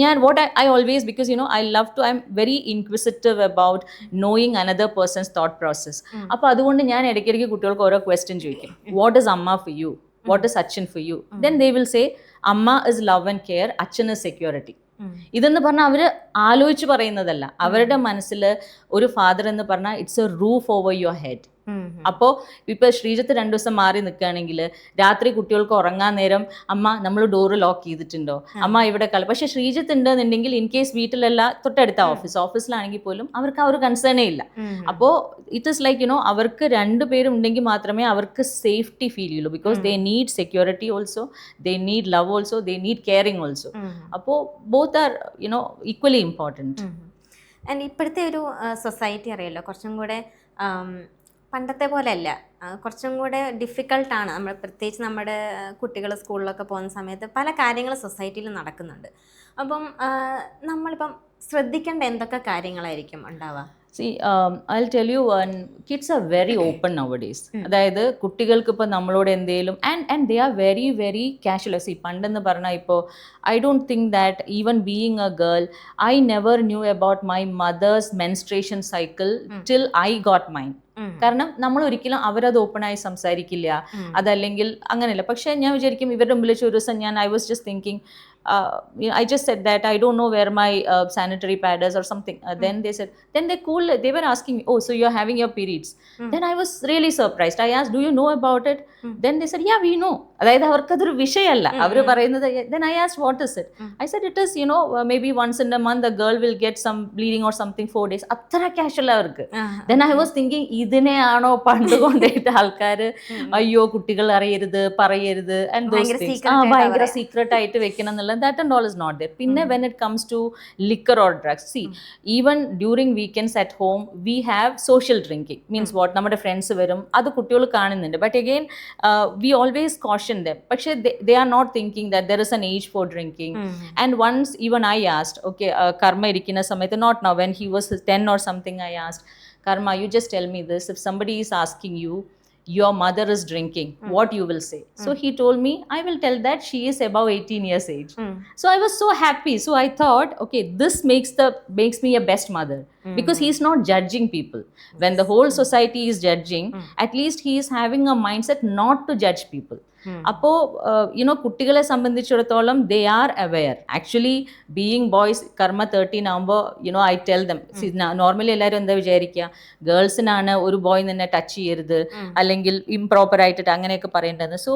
ഞാൻ what I always, because I love to, I'm very inquisitive about knowing another person's thought process. അപ്പോൾ അതുകൊണ്ട് ഞാൻ ഇടയ്ക്കിടയ്ക്ക് കുട്ടികൾക്ക് ഓരോ ക്വസ്റ്റ്യൻ ചോദിക്കും. വാട്ട് ഇസ് അമ്മ ഫോർ യു, വാട്ട് ഇസ് അച്ഛൻ for you? Then they will say അമ്മ ഇസ് ലവ് ആൻഡ് കെയർ, അച്ഛൻ ഇസ് സെക്യൂരിറ്റി. ഇതെന്ന് പറഞ്ഞാൽ അവർ ആലോചിച്ച് പറയുന്നതല്ല. അവരുടെ മനസ്സിൽ ഒരു ഫാദർ എന്ന് പറഞ്ഞാൽ it's A roof over your head. അപ്പോൾ ഇപ്പൊ ശ്രീജിത്ത് 2 ദിവസം മാറി നിൽക്കുകയാണെങ്കിൽ രാത്രി കുട്ടികൾക്ക് ഉറങ്ങാൻ നേരം അമ്മ നമ്മൾ ഡോറ് ലോക്ക് ചെയ്തിട്ടുണ്ടോ, അമ്മ ഇവിടെ പക്ഷെ ശ്രീജിത്ത് ഉണ്ടെന്നുണ്ടെങ്കിൽ ഇൻ കേസ് വീട്ടിലല്ല, തൊട്ടടുത്ത ഓഫീസിലാണെങ്കിൽ പോലും അവർക്ക് ആ ഒരു കൺസേണേ ഇല്ല. അപ്പോൾ ഇറ്റ് ഇസ് ലൈക്ക് അവർക്ക് 2 പേരും ഉണ്ടെങ്കിൽ മാത്രമേ അവർക്ക് സേഫ്റ്റി ഫീൽ ചെയ്യുള്ളൂ. Because they need security also, they need love also, they need caring also. അപ്പോൾ both are equally important. And ഇപ്പോഴത്തെ ഒരു സൊസൈറ്റി അറിയാലോ, കുറച്ചും കൂടെ പണ്ടത്തെ പോലെയല്ല, കുറച്ചും കൂടെ ഡിഫിക്കൾട്ടാണ്. നമ്മൾ പ്രത്യേകിച്ച് നമ്മുടെ കുട്ടികൾ സ്കൂളിലൊക്കെ പോകുന്ന സമയത്ത് പല കാര്യങ്ങൾ സൊസൈറ്റിയിൽ നടക്കുന്നുണ്ട്. അപ്പം നമ്മളിപ്പം ശ്രദ്ധിക്കേണ്ട എന്തൊക്കെ കാര്യങ്ങളായിരിക്കും ഉണ്ടാവുക? See, I'll tell you one, kids are very open nowadays. അതായത് കുട്ടികൾക്ക് ഇപ്പോൾ നമ്മളോട് എന്തെങ്കിലും and they are very very casual. See, പണ്ടെന്ന് പറഞ്ഞാൽ ഇപ്പോൾ I don't think that even being a girl, I never knew about my mother's menstruation cycle till I got mine. കാരണം നമ്മൾ ഒരിക്കലും അവരത് ഓപ്പണായി സംസാരിക്കില്ല, അതല്ലെങ്കിൽ അങ്ങനെയല്ല. പക്ഷെ ഞാൻ വിചാരിക്കും ഇവരുടെ മുമ്പിൽ വെച്ച് ഒരു ദിവസം ഞാൻ I was just thinking, I just said that I don't know where my sanitary pad is or something. Then they said, then they were asking me, oh, so you're having your periods. Then I was really surprised. I asked, do you know about it? Then they said, yeah, we know. അതായത് അവർക്കതൊരു വിഷയമല്ല അവർ പറയുന്നത്. Then I asked, what is it? I said, it is maybe once in a month a girl will get some bleeding or something 4 days. അത്ര കാഷ്വൽ അവർക്ക്. Then I was thinking, ഇതിനെയാണോ പണ്ട് കൊണ്ടുപോയിട്ട് ആൾക്കാർ അയ്യോ കുട്ടികൾ അറിയരുത് പറയരുത് and those things ഭയങ്കര സീക്രട്ട് ആയിട്ട് വെക്കണം എന്നുള്ള, that and all is not there. Pinne when it comes to liquor or drugs, see, even during weekends at home we have social drinking. Means what, നമ്മുടെ ഫ്രണ്ട്സ് വരും, അത് കുട്ടികൾ കാണുന്നുണ്ട്. But again we always caution them, പക്ഷേ they are not thinking that there is an age for drinking. And once even I asked, okay, Karma ഇരിക്കുന്ന സമയത്ത്, not now, when he was 10 or something, I asked, Karma, you just tell me this, if somebody is asking you your mother is drinking, what you will say? So he told me, I will tell that she is above 18 years age. So I was so happy. So I thought, okay, this makes me a best mother, because he is not judging people. When the whole society is judging, at least he is having a mindset not to judge people. അപ്പോൾ കുട്ടികളെ സംബന്ധിച്ചിടത്തോളം they are aware. Actually being boys, കർമ്മ 13 ആകുമ്പോൾ ഐ ടെൽ ദം, നോർമലി എല്ലാവരും എന്താ വിചാരിക്കുക, ഗേൾസിനാണ് ഒരു ബോയ് തന്നെ ടച്ച് ചെയ്യരുത് അല്ലെങ്കിൽ ഇംപ്രോപ്പർ ആയിട്ട് അങ്ങനെയൊക്കെ പറയേണ്ടത്. സോ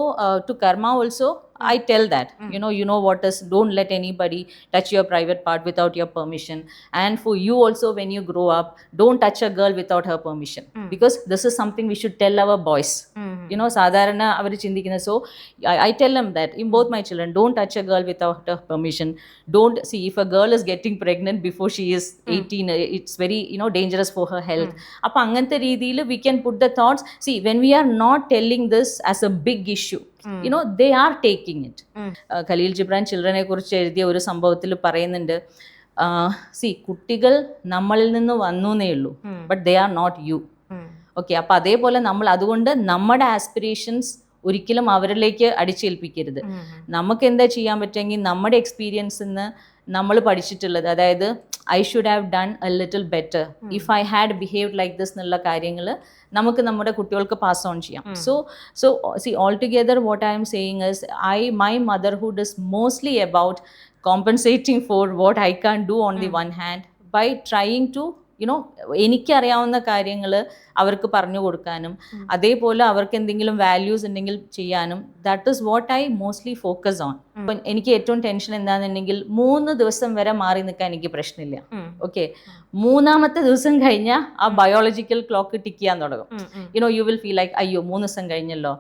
ടു കർമ്മ also I tell that, you know what is, don't let anybody touch your private part without your permission. And for you also, when you grow up, don't touch a girl without her permission, because this is something we should tell our boys. സാധാരണ അവർ ചിന്തിക്കുന്നത്. So I tell them that in both my children, don't touch a girl without her permission. Don't see, if a girl is getting pregnant before she is 18, it's very dangerous for her health. അപ്പോൾ അങ്ങനത്തെ രീതിയിൽ we can put the thoughts. See, when we are not telling this as a big issue, they are taking it. Khaleel Gibran ചിൽഡ്രനെ കുറിച്ച് എഴുതിയ ഒരു സംഭവത്തിൽ പറയുന്നുണ്ട്, കുട്ടികൾ നമ്മളിൽ നിന്ന് വന്നു എന്നേ ഉള്ളൂ, but they are not you. Okay, അപ്പം അതേപോലെ നമ്മൾ അതുകൊണ്ട് നമ്മുടെ ആസ്പിറേഷൻസ് ഒരിക്കലും അവരിലേക്ക് അടിച്ചേൽപ്പിക്കരുത്. നമുക്ക് എന്താ ചെയ്യാൻ പറ്റുമെങ്കിൽ നമ്മുടെ എക്സ്പീരിയൻസിൽ നിന്ന് നമ്മൾ പഠിച്ചിട്ടുള്ളത്, അതായത് I should have done A little better if I had behaved like this എന്നുള്ള കാര്യങ്ങൾ നമുക്ക് നമ്മുടെ കുട്ടികൾക്ക് പാസ് ഓൺ ചെയ്യാം. So C all together what I M saying is, my motherhood is mostly about compensating for what I can't do on the one hand by trying to എനിക്കറിയാവുന്ന കാര്യങ്ങൾ അവർക്ക് പറഞ്ഞു കൊടുക്കാനും അതേപോലെ അവർക്ക് എന്തെങ്കിലും വാല്യൂസ് ഉണ്ടെങ്കിൽ ചെയ്യാനും. That is what I mostly focus on. ഇപ്പം എനിക്ക് ഏറ്റവും ടെൻഷൻ എന്താണെന്നുണ്ടെങ്കിൽ 3 ദിവസം വരെ മാറി നിൽക്കാൻ എനിക്ക് പ്രശ്നമില്ല. ഓക്കെ, 3-ാമത്തെ ദിവസം കഴിഞ്ഞാൽ ആ ബയോളജിക്കൽ ക്ലോക്ക് ടിക്ക് ചെയ്യാൻ തുടങ്ങും. യു വിൽ ഫീൽ ലൈക്ക് അയ്യോ 3 ദിവസം കഴിഞ്ഞല്ലോ.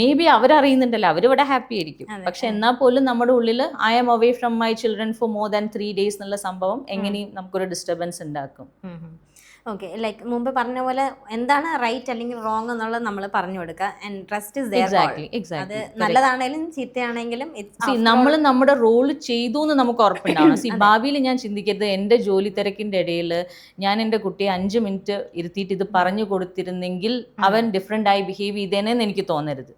മേ ബി അവരറിയുന്നുണ്ടല്ലോ, അവരിവിടെ ഹാപ്പി ആയിരിക്കും. പക്ഷെ എന്നാൽ പോലും നമ്മുടെ ഉള്ളിൽ I am away from my children for more than 3 days എന്നുള്ള സംഭവം എങ്ങനെയും നമുക്കൊരു ഡിസ്റ്റർബൻസ് ഉണ്ടാക്കും. ഓക്കെ, ലൈക്ക് മുമ്പ് പറഞ്ഞ പോലെ എന്താണ് റൈറ്റ് അല്ലെങ്കിൽ റോങ് എന്നുള്ളത് നമ്മൾ പറഞ്ഞു കൊടുക്കുക. And trust is there. അത് നല്ലതാണെങ്കിലും ചീത്തയാണെങ്കിലും നമ്മൾ നമ്മുടെ റോള് ചെയ്തു എന്ന് നമുക്ക് ഉറപ്പുണ്ടാവണം. ഭാവിയിൽ ഞാൻ ചിന്തിക്കരുത് എൻ്റെ ജോലി തിരക്കിൻ്റെ ഇടയിൽ ഞാൻ എൻ്റെ കുട്ടിയെ 5 മിനിറ്റ് ഇരുത്തിയിട്ട് ഇത് പറഞ്ഞു കൊടുത്തിരുന്നെങ്കിൽ അവൻ ഡിഫറെൻ്റ് ആയി ബിഹേവ് ചെയ്തേനെന്ന് എനിക്ക് തോന്നരുത്.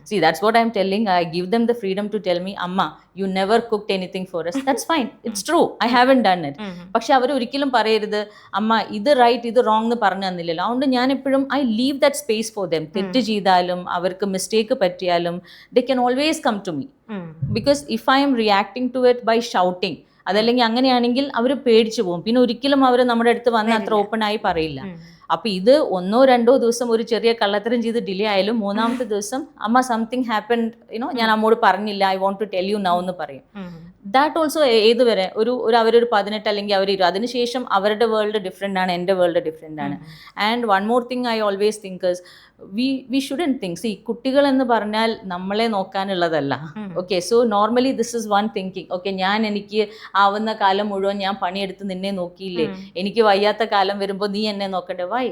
See, that's what I'm telling. I give them the freedom to tell me, Amma, you never cooked anything for us. That's fine. It's true. I haven't done it. പക്ഷെ അവർ ഒരിക്കലും പറയരുത്, അമ്മ ഇത് റൈറ്റ് ഇത് റോങ് എന്ന് പറഞ്ഞു തന്നില്ലല്ലോ. അതുകൊണ്ട് ഞാൻ എപ്പോഴും I leave that space for them. തെറ്റ് ചെയ്താലും അവർക്ക് mistake പറ്റിയാലും they can always come to me. Because if I am reacting to it by shouting, അതല്ലെങ്കിൽ അങ്ങനെയാണെങ്കിൽ അവർ പേടിച്ചു പോകും. പിന്നെ ഒരിക്കലും അവർ നമ്മുടെ അടുത്ത് വന്ന് അത്ര ഓപ്പൺ ആയി പറയില്ല. അപ്പം ഇത് 1-2 ദിവസം ഒരു ചെറിയ കള്ളത്തരം ചെയ്ത് ഡിലേ ആയാലും 3-ാമത്തെ ദിവസം അമ്മ സംതിങ് ഹാപ്പൻഡ്, ഞാൻ അമ്മോട് പറഞ്ഞില്ല, I won't to tell you now എന്ന് പറയും. ദാറ്റ് ഓൾസോ ഏതുവരെ അവരൊരു 18 അല്ലെങ്കിൽ അവർ 20, അതിനുശേഷം അവരുടെ വേൾഡ് ഡിഫറെൻ്റ് ആണ്, എൻ്റെ വേൾഡ് ഡിഫറെൻ്റ് ആണ്. And one more thing I always think is we shouldn't think, see കുട്ടികൾ എന്ന് പറഞ്ഞാൽ നമ്മളെ നോക്കാനുള്ളതല്ല. Okay, so normally this is one thinking. Okay, എനിക്ക് ആവുന്ന കാലം മുഴുവൻ ഞാൻ പണിയെടുത്ത് നിന്നെ നോക്കിയില്ലേ, എനിക്ക് വയ്യാത്ത കാലം വരുമ്പോൾ നീ എന്നെ നോക്കണ്ടേ? Why?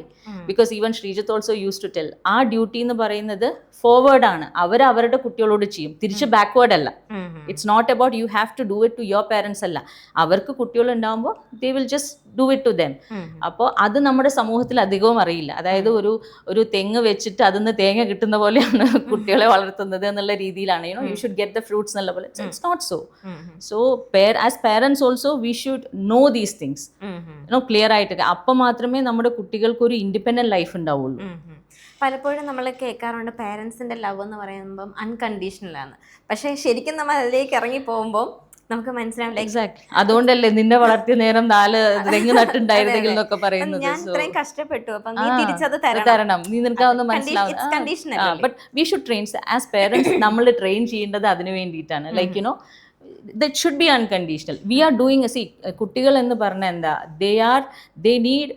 Because even Sreejith also used to tell, ആ ഡ്യൂട്ടി എന്ന് പറയുന്നത് ഫോർവേഡ് ആണ്, അവരുടെ കുട്ടികളോട് ചെയ്യും, തിരിച്ച് ബാക്ക്വേർഡ് അല്ല. It's not about you have to do it to your parents അല്ല, അവർക്ക് കുട്ടികൾ ഉണ്ടാകുമ്പോൾ they will just do it to them. അപ്പോൾ അത് നമ്മുടെ സമൂഹത്തിൽ അധികവും അറിയില്ല. അതായത് ഒരു തെങ്ങ് വെച്ചിട്ട് അതിന്ന് തേങ്ങ കിട്ടുന്ന പോലെയാണ് കുട്ടികളെ വളർത്തുന്നത് എന്നുള്ള രീതിയിലാണ്. You should get the fruits എന്നുള്ള പോലെ. It's not so. So as parents also we should know these things clear ആയിട്ട്. അപ്പം മാത്രമേ നമ്മുടെ കുട്ടികൾക്ക് ഒരു ഇൻഡിപെൻഡന്റ് ലൈഫ് ഉണ്ടാവുള്ളൂ. പലപ്പോഴും നമ്മൾ കേൾക്കാറുണ്ട് പാരൻസിൻ്റെ ലവ് എന്ന് പറയുമ്പം അൺകണ്ടീഷണൽ ആണ്. പക്ഷേ ശരിക്കും നമ്മൾ അതിലേക്ക് ഇറങ്ങി പോകുമ്പോൾ നമുക്ക് മനസ്സിലാവില്ല. എക്സാക്ട്ലി, അതുകൊണ്ടല്ലേ നിന്നെ വളർത്തിയ നേരം 4 തെങ്ങ് നട്ടുണ്ടായിരുന്നെങ്കിൽ എന്നൊക്കെ പറയുന്നത്. ഞാൻ ഇത്രയും കഷ്ടപ്പെട്ടു, അപ്പം നീ തിരിച്ചത് തരണം, നീ നിനക്കാവുന്ന മനസ്സിലാവും. But we should train as parents. നമ്മൾ ട്രെയിൻ ചെയ്യേണ്ടത് അതിനു വേണ്ടിയിട്ടാണ്. Like that should be unconditional. We are doing കുട്ടികൾ എന്ന് പറഞ്ഞാൽ എന്താ, they need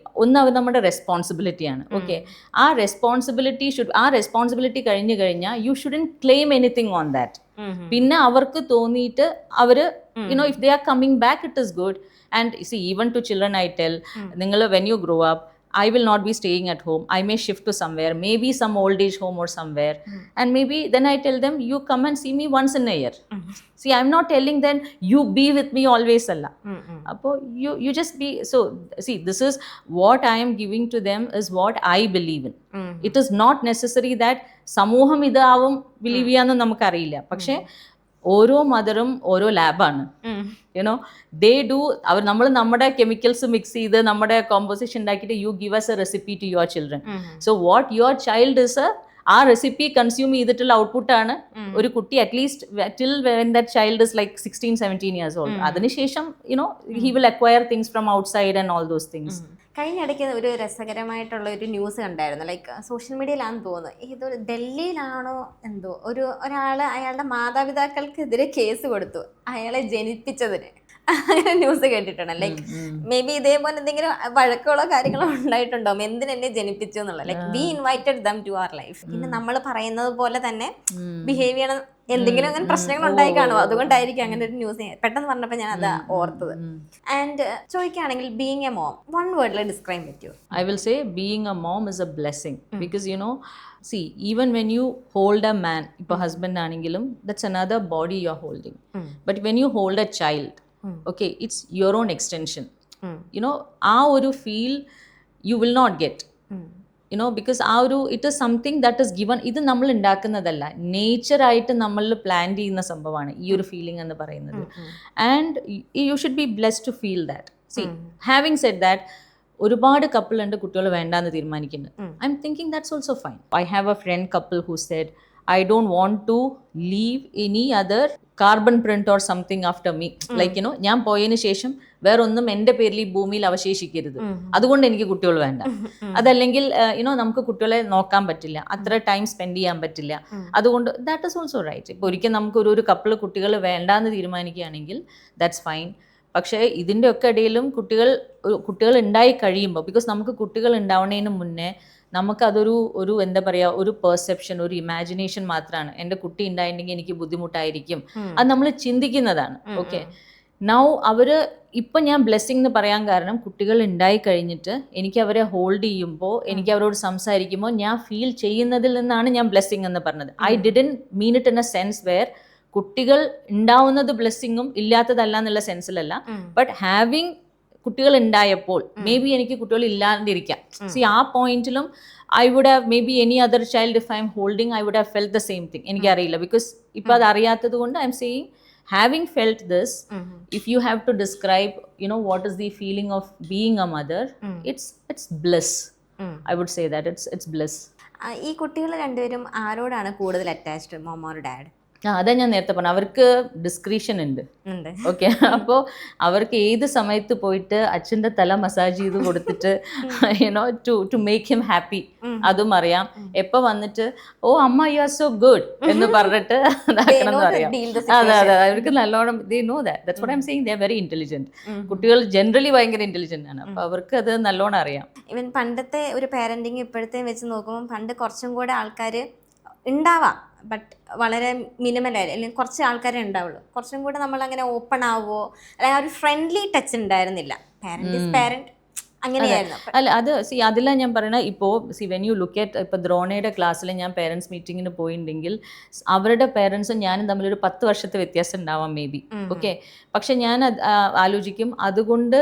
അവർ നമ്മുടെ റെസ്പോൺസിബിലിറ്റി ആണ്. ഓക്കെ, ആ റെസ്പോൺസിബിലിറ്റി കഴിഞ്ഞു കഴിഞ്ഞാൽ you shouldn't claim anything on that. പിന്നെ അവർക്ക് തോന്നിയിട്ട് അവർ if they are coming back, it is good. And see, even to children I tell, നിങ്ങൾ when you grow up, I will not be staying at home. I may shift to somewhere, maybe some old age home or somewhere. And maybe then I tell them, you come and see me once in a year. See, I'm not telling them, you be with me always. Alla. Appo, you just be. So, see, this is what I am giving to them is what I believe in. It is not necessary that സമൂഹം ഇതാവും ബിലീവ് ചെയ്യാന്ന് നമുക്കറിയില്ല. പക്ഷേ ഓരോ മദറും ഓരോ ലാബാണ്. ദേ ഡു നമ്മൾ നമ്മുടെ കെമിക്കൽസ് മിക്സ് ചെയ്ത് നമ്മുടെ കോമ്പോസിഷൻ ഉണ്ടാക്കിയിട്ട് you give us a recipe to your children. So what your child is ആ റെസിപ്പി കൺസ്യൂം ചെയ്തിട്ടുള്ള ഔട്ട്പുട്ടാണ് ഒരു കുട്ടി at least till when that child is like 16-17 years old. അതിനുശേഷം he will acquire things from outside and all those things. കഴിഞ്ഞിടയ്ക്ക് ഒരു രസകരമായിട്ടുള്ള ഒരു ന്യൂസ് കണ്ടായിരുന്നു, ലൈക്ക് സോഷ്യൽ മീഡിയയിലാണെന്ന് തോന്നുന്നു, ഇതൊരു ഡൽഹിയിലാണോ എന്തോ ഒരാൾ അയാളുടെ മാതാപിതാക്കൾക്കെതിരെ കേസ് കൊടുത്തു അയാളെ ജനിപ്പിച്ചതിന്. അങ്ങനെ ന്യൂസ് കേട്ടിട്ടുണ്ട്. ലൈക്ക് മേ ബി ഇതേപോലെ എന്തെങ്കിലും വഴക്കുകളോ കാര്യങ്ങളോ ഉണ്ടായിട്ടുണ്ടാവും, എന്തിനെന്നെ ജനിപ്പിച്ചു എന്നുള്ളത്. Like we invited them to our life. പിന്നെ നമ്മൾ പറയുന്നത് പോലെ തന്നെ ബിഹേവ് ചെയ്യണം. എന്തെങ്കിലും അങ്ങനെ പ്രശ്നങ്ങൾ ഉണ്ടായി കാണുമോ, അതുകൊണ്ടായിരിക്കും അങ്ങനെ ഒരു ന്യൂസ് പെട്ടെന്ന് പറഞ്ഞപ്പോൾ ഞാൻ അത് ഓർത്തത്. ആൻഡ് ചോദിക്കുകയാണെങ്കിൽ ബീയിങ് എ മോം വൺ വേർഡിൽ ഡിസ്ക്രൈബ് പറ്റുമോ? I will say being a mom is a blessing because see, even when you hold a man, ipo husband aanengilum, that's another body you're holding. But when you hold a child, okay, it's your own extension. ആ ഒരു feel you will not get. Because ആ ഒരു it is something that is given. ഇത് നമ്മൾ ഉണ്ടാക്കുന്നതല്ല, നേച്ചറായിട്ട് നമ്മൾ പ്ലാൻ ചെയ്യുന്ന സംഭവമാണ് ഈ ഒരു ഫീലിംഗ് എന്ന് പറയുന്നത്. And you should be blessed to feel that. See, having said that, ഒരുപാട് കപ്പിൾ ഉണ്ട് കുട്ടികൾ വേണ്ടാന്ന് തീരുമാനിക്കുന്നത്. I M thinking that's also fine. I have a friend couple who said I don't want to leave any other carbon print or something after me. Like, ഞാൻ പോയതിന് ശേഷം വേറൊന്നും എൻ്റെ പേരിൽ ഈ ഭൂമിയിൽ അവശേഷിക്കരുത്, അതുകൊണ്ട് എനിക്ക് കുട്ടികൾ വേണ്ട. അതല്ലെങ്കിൽ നമുക്ക് കുട്ടികളെ നോക്കാൻ പറ്റില്ല, അത്ര ടൈം സ്പെൻഡ് ചെയ്യാൻ പറ്റില്ല, അതുകൊണ്ട് ദാറ്റ് ഇസ് ഓൾസോ റൈറ്റ്. ഇപ്പോൾ ഒരിക്കൽ നമുക്ക് ഒരു കപ്പിൾ കുട്ടികൾ വേണ്ടാന്ന് തീരുമാനിക്കുകയാണെങ്കിൽ ദാറ്റ്സ് ഫൈൻ. പക്ഷേ ഇതിൻ്റെ ഒക്കെ ഇടയിലും കുട്ടികൾ ഉണ്ടായി കഴിയുമ്പോൾ, ബിക്കോസ് നമുക്ക് കുട്ടികൾ ഉണ്ടാവുന്നതിന് മുന്നേ നമുക്കതൊരു എന്താ പറയുക, ഒരു പെർസെപ്ഷൻ, ഒരു ഇമാജിനേഷൻ മാത്രമാണ്. എൻ്റെ കുട്ടി ഉണ്ടായിട്ടുണ്ടെങ്കിൽ എനിക്ക് ബുദ്ധിമുട്ടായിരിക്കും, അത് നമ്മൾ ചിന്തിക്കുന്നതാണ്. ഓക്കെ, നൗ ഇപ്പം ഞാൻ ബ്ലെസ്സിങ് എന്ന് പറയാൻ കാരണം, കുട്ടികൾ ഉണ്ടായി കഴിഞ്ഞിട്ട് എനിക്ക് അവരെ ഹോൾഡ് ചെയ്യുമ്പോൾ, എനിക്ക് അവരോട് സംസാരിക്കുമ്പോൾ ഞാൻ ഫീൽ ചെയ്യുന്നതിൽ നിന്നാണ് ഞാൻ ബ്ലെസ്സിങ് എന്ന് പറഞ്ഞത്. I didn't mean it in a sense where കുട്ടികൾ ഉണ്ടാവുന്നത് ബ്ലെസ്സിങ്ങും ഇല്ലാത്തതല്ല എന്നുള്ള സെൻസിലല്ല. ബട്ട് ഹാവിങ് കുട്ടികൾ ഉണ്ടായപ്പോൾ മേ ബി എനിക്ക് കുട്ടികൾ ഇല്ലാണ്ടിരിക്കാം. സി, ആ പോയിന്റിലും I would have maybe any other child if I'm holding, I would have felt the same thing. എനിക്കറിയില്ല, ബിക്കോസ് ഇപ്പം അത് അറിയാത്തത് കൊണ്ട് I'm saying having felt this, if you have to describe what is the feeling of being a mother, it's bliss. I would say that it's bliss. ഈ കുട്ടികൾ രണ്ടുപേരും ആരോടാണ് കൂടുതൽ അറ്റാച്ച്ഡ്, മോം ഓർ ഡാഡ്? അതാ ഞാൻ നേരത്തെ പറഞ്ഞു, അവർക്ക് ഡിസ്ക്രിഷൻ ഉണ്ട്. ഓക്കെ, അപ്പോൾ അവർക്ക് ഏത് സമയത്ത് പോയിട്ട് അച്ഛൻ്റെ തല മസാജ് ചെയ്ത് കൊടുത്തിട്ട് ടു മേക്ക് ഹിം ഹാപ്പി അതും അറിയാം. എപ്പോൾ വന്നിട്ട് ഓ അമ്മ യു ആർ സോ ഗുഡ് എന്ന് പറഞ്ഞിട്ട് അതാക്കണം അറിയാം. അതെ അതെ, അവർക്ക് നല്ലോണം they know that's what I am saying, they are very intelligent. കുട്ടികൾ ജനറലി ഭയങ്കര ഇന്റലിജന്റ് ആണ്, അപ്പോൾ അവർക്ക് അത് നല്ലോണം അറിയാം. ഇവൻ പണ്ടത്തെ ഒരു പാരന്റിങ് ഇപ്പോഴത്തെ വെച്ച് നോക്കുമ്പോൾ പണ്ട് കുറച്ചും കൂടെ ആൾക്കാർ ഉണ്ടാവാം, ബട്ട് വളരെ മിനിമലായി, അല്ലെങ്കിൽ കുറച്ച് ആൾക്കാരെ ഉണ്ടാവുള്ളൂ. കുറച്ചും കൂടെ നമ്മളങ്ങനെ ഓപ്പൺ ആവുമോ, അല്ലെങ്കിൽ ആ ഒരു ഫ്രണ്ട്ലി ടച്ച് ഉണ്ടായിരുന്നില്ല. പാരന്റ് ഈസ് പാരന്റ് അങ്ങനെയായിരുന്നു. അല്ല, അത് അതില്ല ഞാൻ പറയണ. ഇപ്പോൾ വെൻ യു ലുക്ക് അറ്റ് ഇപ്പോൾ ദ്രോണയുടെ ക്ലാസ്സിൽ ഞാൻ പേരൻസ് മീറ്റിങ്ങിന് പോയിട്ടുണ്ടെങ്കിൽ അവരുടെ പേരൻസും ഞാനും തമ്മിലൊരു 10 വർഷത്തെ വ്യത്യാസം ഉണ്ടാവാം മേ ബി. ഓക്കെ, പക്ഷെ ഞാൻ ആലോചിക്കും അതുകൊണ്ട്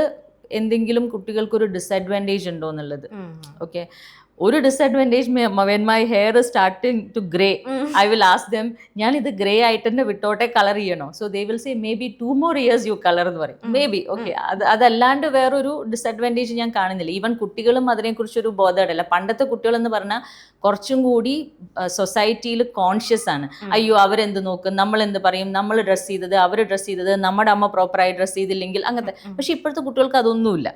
എന്തെങ്കിലും കുട്ടികൾക്കൊരു ഡിസഡ്വാൻറ്റേജ് ഉണ്ടോ എന്നുള്ളത്. ഓക്കെ, ഒരു disadvantage when my hair starting to grey, I will ask them, ഞാൻ ഇത് ഗ്രേ ആയിട്ട് തന്നെ വിട്ടോട്ടെ, കളർ ചെയ്യണോ? So they will say maybe 2 more years you colour എന്ന് പറയും, മേ ബി. ഓക്കെ, അതല്ലാണ്ട് വേറൊരു ഡിസഡ്വാൻറ്റേജ് ഞാൻ കാണുന്നില്ല. ഈവൻ കുട്ടികളും അതിനെക്കുറിച്ചൊരു ബോധമല്ല. പണ്ടത്തെ കുട്ടികളെന്ന് പറഞ്ഞാൽ കുറച്ചും കൂടി സൊസൈറ്റിയിൽ കോൺഷ്യസ് ആണ്. അയ്യോ അവരെന്ത് നോക്കും, നമ്മൾ എന്ത് പറയും, നമ്മൾ ഡ്രസ്സ് ചെയ്തത്, അവർ ഡ്രസ്സ് ചെയ്തത്, നമ്മുടെ അമ്മ പ്രോപ്പറായി ഡ്രസ്സ് ചെയ്തില്ലെങ്കിൽ അങ്ങനത്തെ. പക്ഷെ ഇപ്പോഴത്തെ കുട്ടികൾക്ക് അതൊന്നുമില്ല.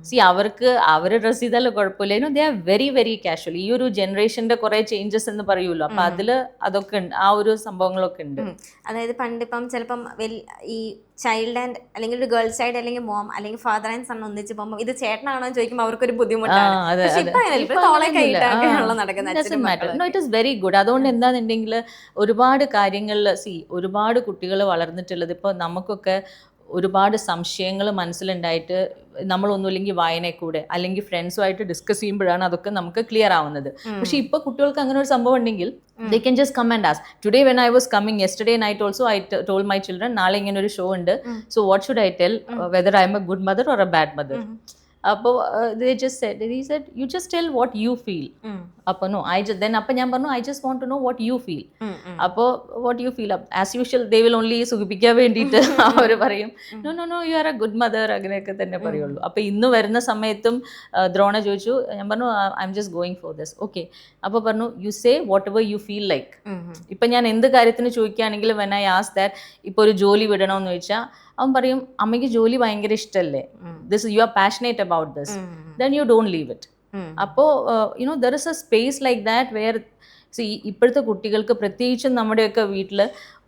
സി, അവർക്ക് അവർ ഡ്രസ്സ് ചെയ്താലും കുഴപ്പമില്ല, they are very very casual. ഈ ഒരു ജനറേഷന്റെ കുറെ ചേഞ്ചസ് എന്ന് പറയുമല്ലോ, അപ്പൊ അതില് അതൊക്കെ ഉണ്ട്, ആ ഒരു സംഭവങ്ങളൊക്കെ ഉണ്ട്. അതായത് പണ്ടിപ്പം ചിലപ്പം ഈ ചൈൽഡ് ആൻഡ് അല്ലെങ്കിൽ ഒരു ഗേൾ ചൈൽഡ് അല്ലെങ്കിൽ മോം അല്ലെങ്കിൽ ഫാദർ ആൻഡ് സൺ ഒന്നിച്ച് പോകുമ്പോൾ ഇത് ചേട്ടനാണോ എന്ന് ചോദിക്കുമ്പോൾ അവർക്കൊരു ബുദ്ധിമുട്ടാണ്. It is very good. അതുകൊണ്ട് എന്താണെന്നുണ്ടെങ്കിൽ ഒരുപാട് കാര്യങ്ങളിൽ ഒരുപാട് കുട്ടികൾ വളർന്നിട്ടുള്ളത് ഇപ്പോൾ നമുക്കൊക്കെ ഒരുപാട് സംശയങ്ങൾ മനസ്സിലുണ്ടായിട്ട് നമ്മളൊന്നുമില്ലെങ്കിൽ വായനയിൽ കൂടെ അല്ലെങ്കിൽ ഫ്രണ്ട്സുമായിട്ട് ഡിസ്കസ് ചെയ്യുമ്പോഴാണ് അതൊക്കെ നമുക്ക് ക്ലിയർ ആവുന്നത്. പക്ഷെ ഇപ്പൊ കുട്ടികൾക്ക് അങ്ങനെ ഒരു സംഭവം ഉണ്ടെങ്കിൽ they can just come and ask. Today when I was coming, yesterday night also I told my children, നാളെ ഇങ്ങനെ ഒരു ഷോ ഉണ്ട്, so what should I tell, whether I am a good mother or a bad mother? അപ്പോൾ they just said, he said, you just tell what you feel. അപ്പോൾ no, അപ്പോൾ ഞാൻ പറഞ്ഞു, I just want to know what you feel. അപ്പോൾ what you feel, as usual they will only സുഖിപ്പിക്കാൻ വേണ്ടിയിട്ട് അവർ പറയും no you are a good mother, അങ്ങനെയൊക്കെ തന്നെ പറയുള്ളൂ. അപ്പോൾ ഇന്ന് വരുന്ന സമയത്തും ദ്രോണ ചോദിച്ചു, ഞാൻ പറഞ്ഞു I am just going for this. Okay, അപ്പോൾ പറഞ്ഞു you say whatever you feel like. ഇപ്പം ഞാൻ എന്ത് കാര്യത്തിന് ചോദിക്കുകയാണെങ്കിലും when I ask that, ഇപ്പോൾ ഒരു ജോലി വിടണമെന്ന് ചോദിച്ചാൽ അവൻ പറയും അമ്മയ്ക്ക് ജോലി ഭയങ്കര ഇഷ്ടമല്ലേ, this you are passionate about this, then you don't leave it. അപ്പോൾ there is a space like that where ഇപ്പോഴത്തെ കുട്ടികൾക്ക് പ്രത്യേകിച്ചും നമ്മുടെയൊക്കെ വീട്ടിൽ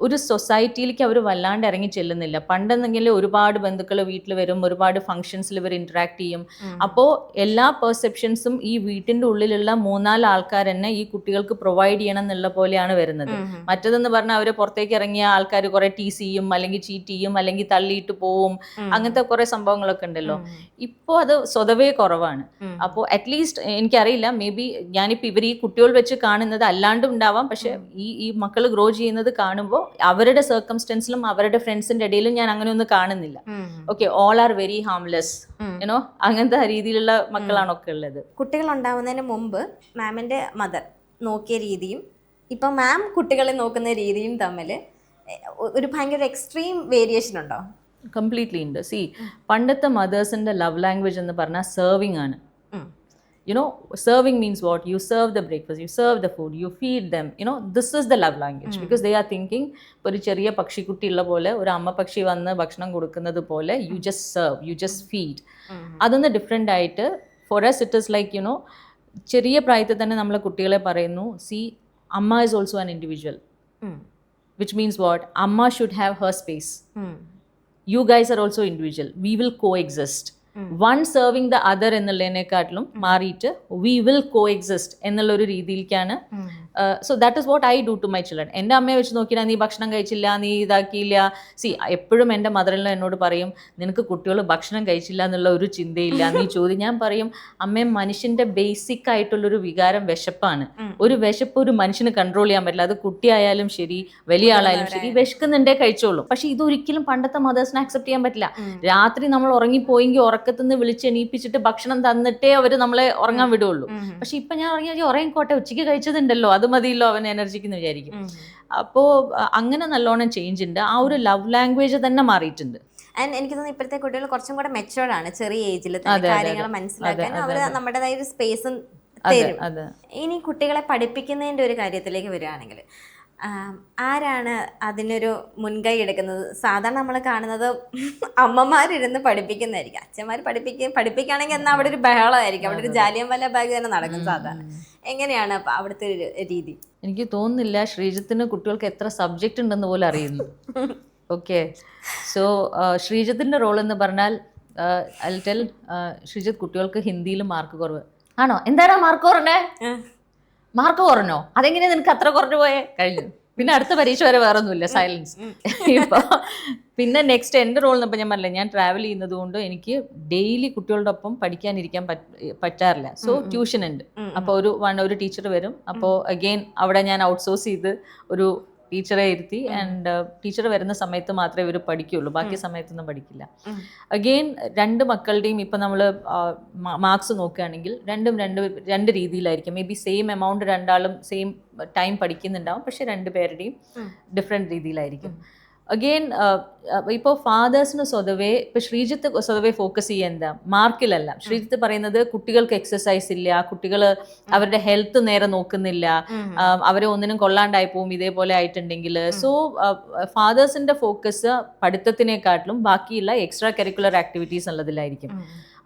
ഒരു സൊസൈറ്റിയിലേക്ക് അവർ വല്ലാണ്ട് ഇറങ്ങി ചെല്ലുന്നില്ല. പണ്ടെന്നെങ്കിൽ ഒരുപാട് ബന്ധുക്കൾ വീട്ടിൽ വരും, ഒരുപാട് ഫംഗ്ഷൻസിൽ ഇവർ ഇൻട്രാക്ട് ചെയ്യും. അപ്പോൾ എല്ലാ പെർസെപ്ഷൻസും ഈ വീട്ടിൻ്റെ ഉള്ളിലുള്ള 3-4 ആൾക്കാർ തന്നെ ഈ കുട്ടികൾക്ക് പ്രൊവൈഡ് ചെയ്യണം എന്നുള്ള പോലെയാണ് വരുന്നത്. മറ്റതെന്ന് പറഞ്ഞാൽ അവർ പുറത്തേക്ക് ഇറങ്ങിയ ആൾക്കാർ കുറെ ടീസ് ചെയ്യും, അല്ലെങ്കിൽ ചീറ്റ് ചെയ്യും, അല്ലെങ്കിൽ തള്ളിയിട്ട് പോവും, അങ്ങനത്തെ കുറെ സംഭവങ്ങളൊക്കെ ഉണ്ടല്ലോ. ഇപ്പോൾ അത് സ്വതവേ കുറവാണ്. അപ്പോൾ അറ്റ്ലീസ്റ്റ് എനിക്കറിയില്ല, മേ ബി ഞാനിപ്പോൾ ഇവർ ഈ കുട്ടികൾ വെച്ച് കാണുന്നത് അല്ലാണ്ടും ഉണ്ടാവാം, പക്ഷെ ഈ മക്കൾ ഗ്രോ ചെയ്യുന്നത് കാണുമ്പോൾ അവരുടെ സർക്കംസ്റ്റൻസിലും അവരുടെ ഫ്രണ്ട്സിന്റെ ഇടയിലും ഞാൻ അങ്ങനെ ഒന്നും കാണുന്നില്ല. Okay, all are very harmless, അങ്ങനത്തെ രീതിയിലുള്ള മക്കളാണൊക്കെ ഉള്ളത്. കുട്ടികൾ ഉണ്ടാവുന്നതിന് മുമ്പ് മാമിന്റെ മദർ നോക്കിയ രീതിയും ഇപ്പൊ മാം കുട്ടികളെ നോക്കുന്ന രീതിയും തമ്മിൽ ഒരു ഭയങ്കര എക്സ്ട്രീം വേരിയേഷൻ ഉണ്ടോ? കംപ്ലീറ്റ്ലി ഉണ്ട്. പണ്ടത്തെ മദേഴ്സിന്റെ ലവ് ലാംഗ്വേജ് എന്ന് പറഞ്ഞാൽ സെർവിങ് ആണ്. Serving means what? You serve the breakfast, you serve the food, you feed them. This is the love language. Because they are thinking, ഒരു ചെറിയ പക്ഷിക്കുട്ടി ഉള്ള പോലെ, ഒരു അമ്മ പക്ഷി വന്ന് ഭക്ഷണം കൊടുക്കുന്നത് പോലെ, you just serve, you just feed. അതൊന്ന് ഡിഫറെൻ്റ് ആയിട്ട് for us it is like, ചെറിയ പ്രായത്തിൽ തന്നെ നമ്മളെ കുട്ടികളെ പറയുന്നു, അമ്മ is also an individual. Which means what? Amma should have her space. You guys are also individual. We will coexist. One serving the other എന്നുള്ളതിനെക്കാട്ടിലും മാറിയിട്ട് we will coexist എന്നുള്ളൊരു രീതിയിലേക്കാണ്. So that is what I do to my children. എൻ്റെ അമ്മയെ വെച്ച് നോക്കിയാൽ നീ ഭക്ഷണം കഴിച്ചില്ല, നീ ഇതാക്കിയില്ല. എപ്പോഴും എൻ്റെ മദറിൽ എന്നോട് പറയും, നിനക്ക് കുട്ടികൾ ഭക്ഷണം കഴിച്ചില്ല എന്നുള്ള ഒരു ചിന്തയില്ല, നീ ചോദ്യം. ഞാൻ പറയും, അമ്മയും മനുഷ്യൻ്റെ ബേസിക് ആയിട്ടുള്ളൊരു വികാരം വിശപ്പാണ്. ഒരു വിശപ്പ് ഒരു മനുഷ്യന് കൺട്രോൾ ചെയ്യാൻ പറ്റില്ല. അത് കുട്ടിയായാലും ശരി, വലിയ ആളായാലും ശരി, വിശക്കുന്നുണ്ടേ കഴിച്ചോളൂ. പക്ഷെ ഇതൊരിക്കലും പണ്ടത്തെ മദേഴ്സിനെ അക്സെപ്റ്റ് ചെയ്യാൻ പറ്റില്ല. രാത്രി നമ്മൾ ഉറങ്ങിപ്പോയെങ്കിൽ ഉറക്കത്തുനിന്ന് വിളിച്ചെണീപ്പിച്ചിട്ട് ഭക്ഷണം തന്നിട്ടേ അവർ നമ്മളെ ഉറങ്ങാൻ വിടുള്ളൂ. പക്ഷെ ഇപ്പൊ ഞാൻ ഉറങ്ങിക്കോട്ടെ, ഉച്ചയ്ക്ക് കഴിച്ചതുണ്ടല്ലോ, അത് മതിയല്ലോ അവൻ എനർജിക്ക് എന്ന് വിചാരിക്കും. അപ്പോൾ അങ്ങനെ നല്ലോണം ചേഞ്ച് ഉണ്ട്. ആ ഒരു ലവ് ലാംഗ്വേജ് തന്നെ മാറിയിട്ടുണ്ട്. ആൻഡ് എനിക്ക് തോന്നുന്നു ഇപ്പോഴത്തെ കുട്ടികൾ കുറച്ചും കൂടെ മെച്ചുവേർഡ് ആണ്. ചെറിയ ഏജിൽ കാര്യങ്ങൾ മനസ്സിലാക്കാൻ അവർ നമ്മുടേതായ ഒരു സ്പേസും തരും. ഇനി കുട്ടികളെ പഠിപ്പിക്കുന്നതിന്റെ ഒരു കാര്യത്തിലേക്ക് വരികയാണെങ്കിൽ ആരാണ് അതിനൊരു മുൻകൈ എടുക്കുന്നത്? സാധാരണ നമ്മൾ കാണുന്നത് അമ്മമാരിരുന്ന് പഠിപ്പിക്കുന്നതായിരിക്കും. അച്ഛന്മാർ പഠിപ്പിക്കുകയാണെങ്കിൽ എന്നാൽ അവിടെ ഒരു ബഹളമായിരിക്കും, അവിടെ ഒരു ജാലിയൻവാല ബാഗ് തന്നെ നടക്കും സാധാരണ. എങ്ങനെയാണ് അവിടുത്തെ ഒരു രീതി? എനിക്ക് തോന്നുന്നില്ല ശ്രീജിത്തിന് കുട്ടികൾക്ക് എത്ര സബ്ജക്റ്റ് ഉണ്ടെന്ന് പോലും അറിയുന്നു. ഓക്കെ, സോ ശ്രീജിത്തിന്റെ റോൾ എന്ന് പറഞ്ഞാൽ ശ്രീജിത്ത് കുട്ടികൾക്ക് ഹിന്ദിയിൽ മാർക്ക് കുറവ് ആണോ? എന്താണ് മാർക്ക് കുറഞ്ഞേ? മാർക്ക് കുറഞ്ഞോ? അതെങ്ങനെയാ നിനക്ക് അത്ര കുറഞ്ഞു പോയേ? കഴിഞ്ഞു, പിന്നെ അടുത്ത പരീക്ഷ വരെ വേറെ ഒന്നുമില്ല, സൈലൻസ്. ഇപ്പൊ പിന്നെ നെക്സ്റ്റ് എൻ്റെ റോൾ എന്നപ്പോൾ ഞാൻ പറഞ്ഞില്ല, ഞാൻ ട്രാവൽ ചെയ്യുന്നത് കൊണ്ട് എനിക്ക് ഡെയിലി കുട്ടികളുടെ ഒപ്പം പഠിക്കാനിരിക്കാൻ പറ്റാറില്ല. സോ ട്യൂഷൻ ഉണ്ട്. അപ്പോൾ ഒരു ടീച്ചർ വരും. അപ്പോൾ അഗെയിൻ അവിടെ ഞാൻ ഔട്ട്സോഴ്സ് ചെയ്ത് ഒരു ടീച്ചറെ ഇരുത്തി, ആൻഡ് ടീച്ചർ വരുന്ന സമയത്ത് മാത്രമേ ഇവർ പഠിക്കുകയുള്ളൂ, ബാക്കി സമയത്തൊന്നും പഠിക്കില്ല. അഗെയിൻ രണ്ട് മക്കളുടെയും ഇപ്പം നമ്മൾ മാർക്സ് നോക്കുകയാണെങ്കിൽ രണ്ട് രീതിയിലായിരിക്കും. മേ ബി സെയിം എമൗണ്ട് രണ്ടാളും സെയിം ടൈം പഠിക്കുന്നുണ്ടാവും, പക്ഷെ രണ്ടുപേരുടെയും ഡിഫറെൻറ്റ് രീതിയിലായിരിക്കും. അഗെയിൻ ഇപ്പോൾ ഫാദേഴ്സിന് സ്വതവേ, ഇപ്പോൾ ശ്രീജിത്ത് സ്വതവേ ഫോക്കസ് ചെയ്യുക എന്താ, മാർക്കിലല്ല. ശ്രീജിത്ത് പറയുന്നത് കുട്ടികൾക്ക് എക്സസൈസ് ഇല്ല, കുട്ടികൾ അവരുടെ ഹെൽത്ത് നേരെ നോക്കുന്നില്ല, അവരെ ഒന്നിനും കൊള്ളാണ്ടായി പോവും ഇതേപോലെ ആയിട്ടുണ്ടെങ്കിൽ. സോ ഫാദേഴ്സിന്റെ ഫോക്കസ് പഠിത്തത്തിനെക്കാട്ടിലും ബാക്കിയുള്ള എക്സ്ട്രാ കരിക്കുലർ ആക്ടിവിറ്റീസ് ഉള്ളതിലായിരിക്കും.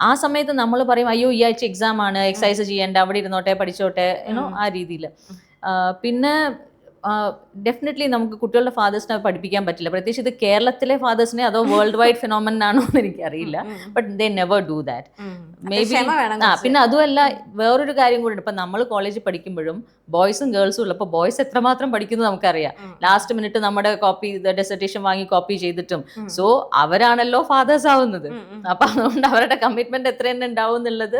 ആ സമയത്ത് നമ്മൾ പറയും, അയ്യോ ഈ ആഴ്ച എക്സാം ആണ്, എക്സസൈസ് ചെയ്യേണ്ട, അവിടെ ഇരുന്നോട്ടെ പഠിച്ചോട്ടെ, ആ രീതിയിൽ. പിന്നെ ഡെഫിനറ്റ്ലി നമുക്ക് കുട്ടികളുടെ ഫാദേഴ്സിനെ പഠിപ്പിക്കാൻ പറ്റില്ല. പ്രത്യേകിച്ച് ഇത് കേരളത്തിലെ ഫാദേഴ്സിനെ അതോ വേൾഡ് വൈഡ് ഫിനോമിനൻ ആണോ എന്ന് എനിക്കറിയില്ല. But they never do that. May be പിന്നെ അതുമല്ല, വേറൊരു കാര്യം കൂടി ഉണ്ട്. ഇപ്പം നമ്മൾ കോളേജിൽ പഠിക്കുമ്പോഴും ബോയ്സും ഗേൾസും ഉള്ളപ്പോൾ ബോയ്സ് എത്രമാത്രം പഠിക്കുന്നത് നമുക്കറിയാം. ലാസ്റ്റ് മിനിറ്റ് നമ്മുടെ ഡെസർട്ടേഷൻ വാങ്ങി കോപ്പി ചെയ്തിട്ടും. സോ അവരാണല്ലോ ഫാദേഴ്സ് ആവുന്നത്. അപ്പൊ അതുകൊണ്ട് അവരുടെ കമ്മിറ്റ്മെന്റ് എത്ര തന്നെ ഉണ്ടാവും എന്നുള്ളത്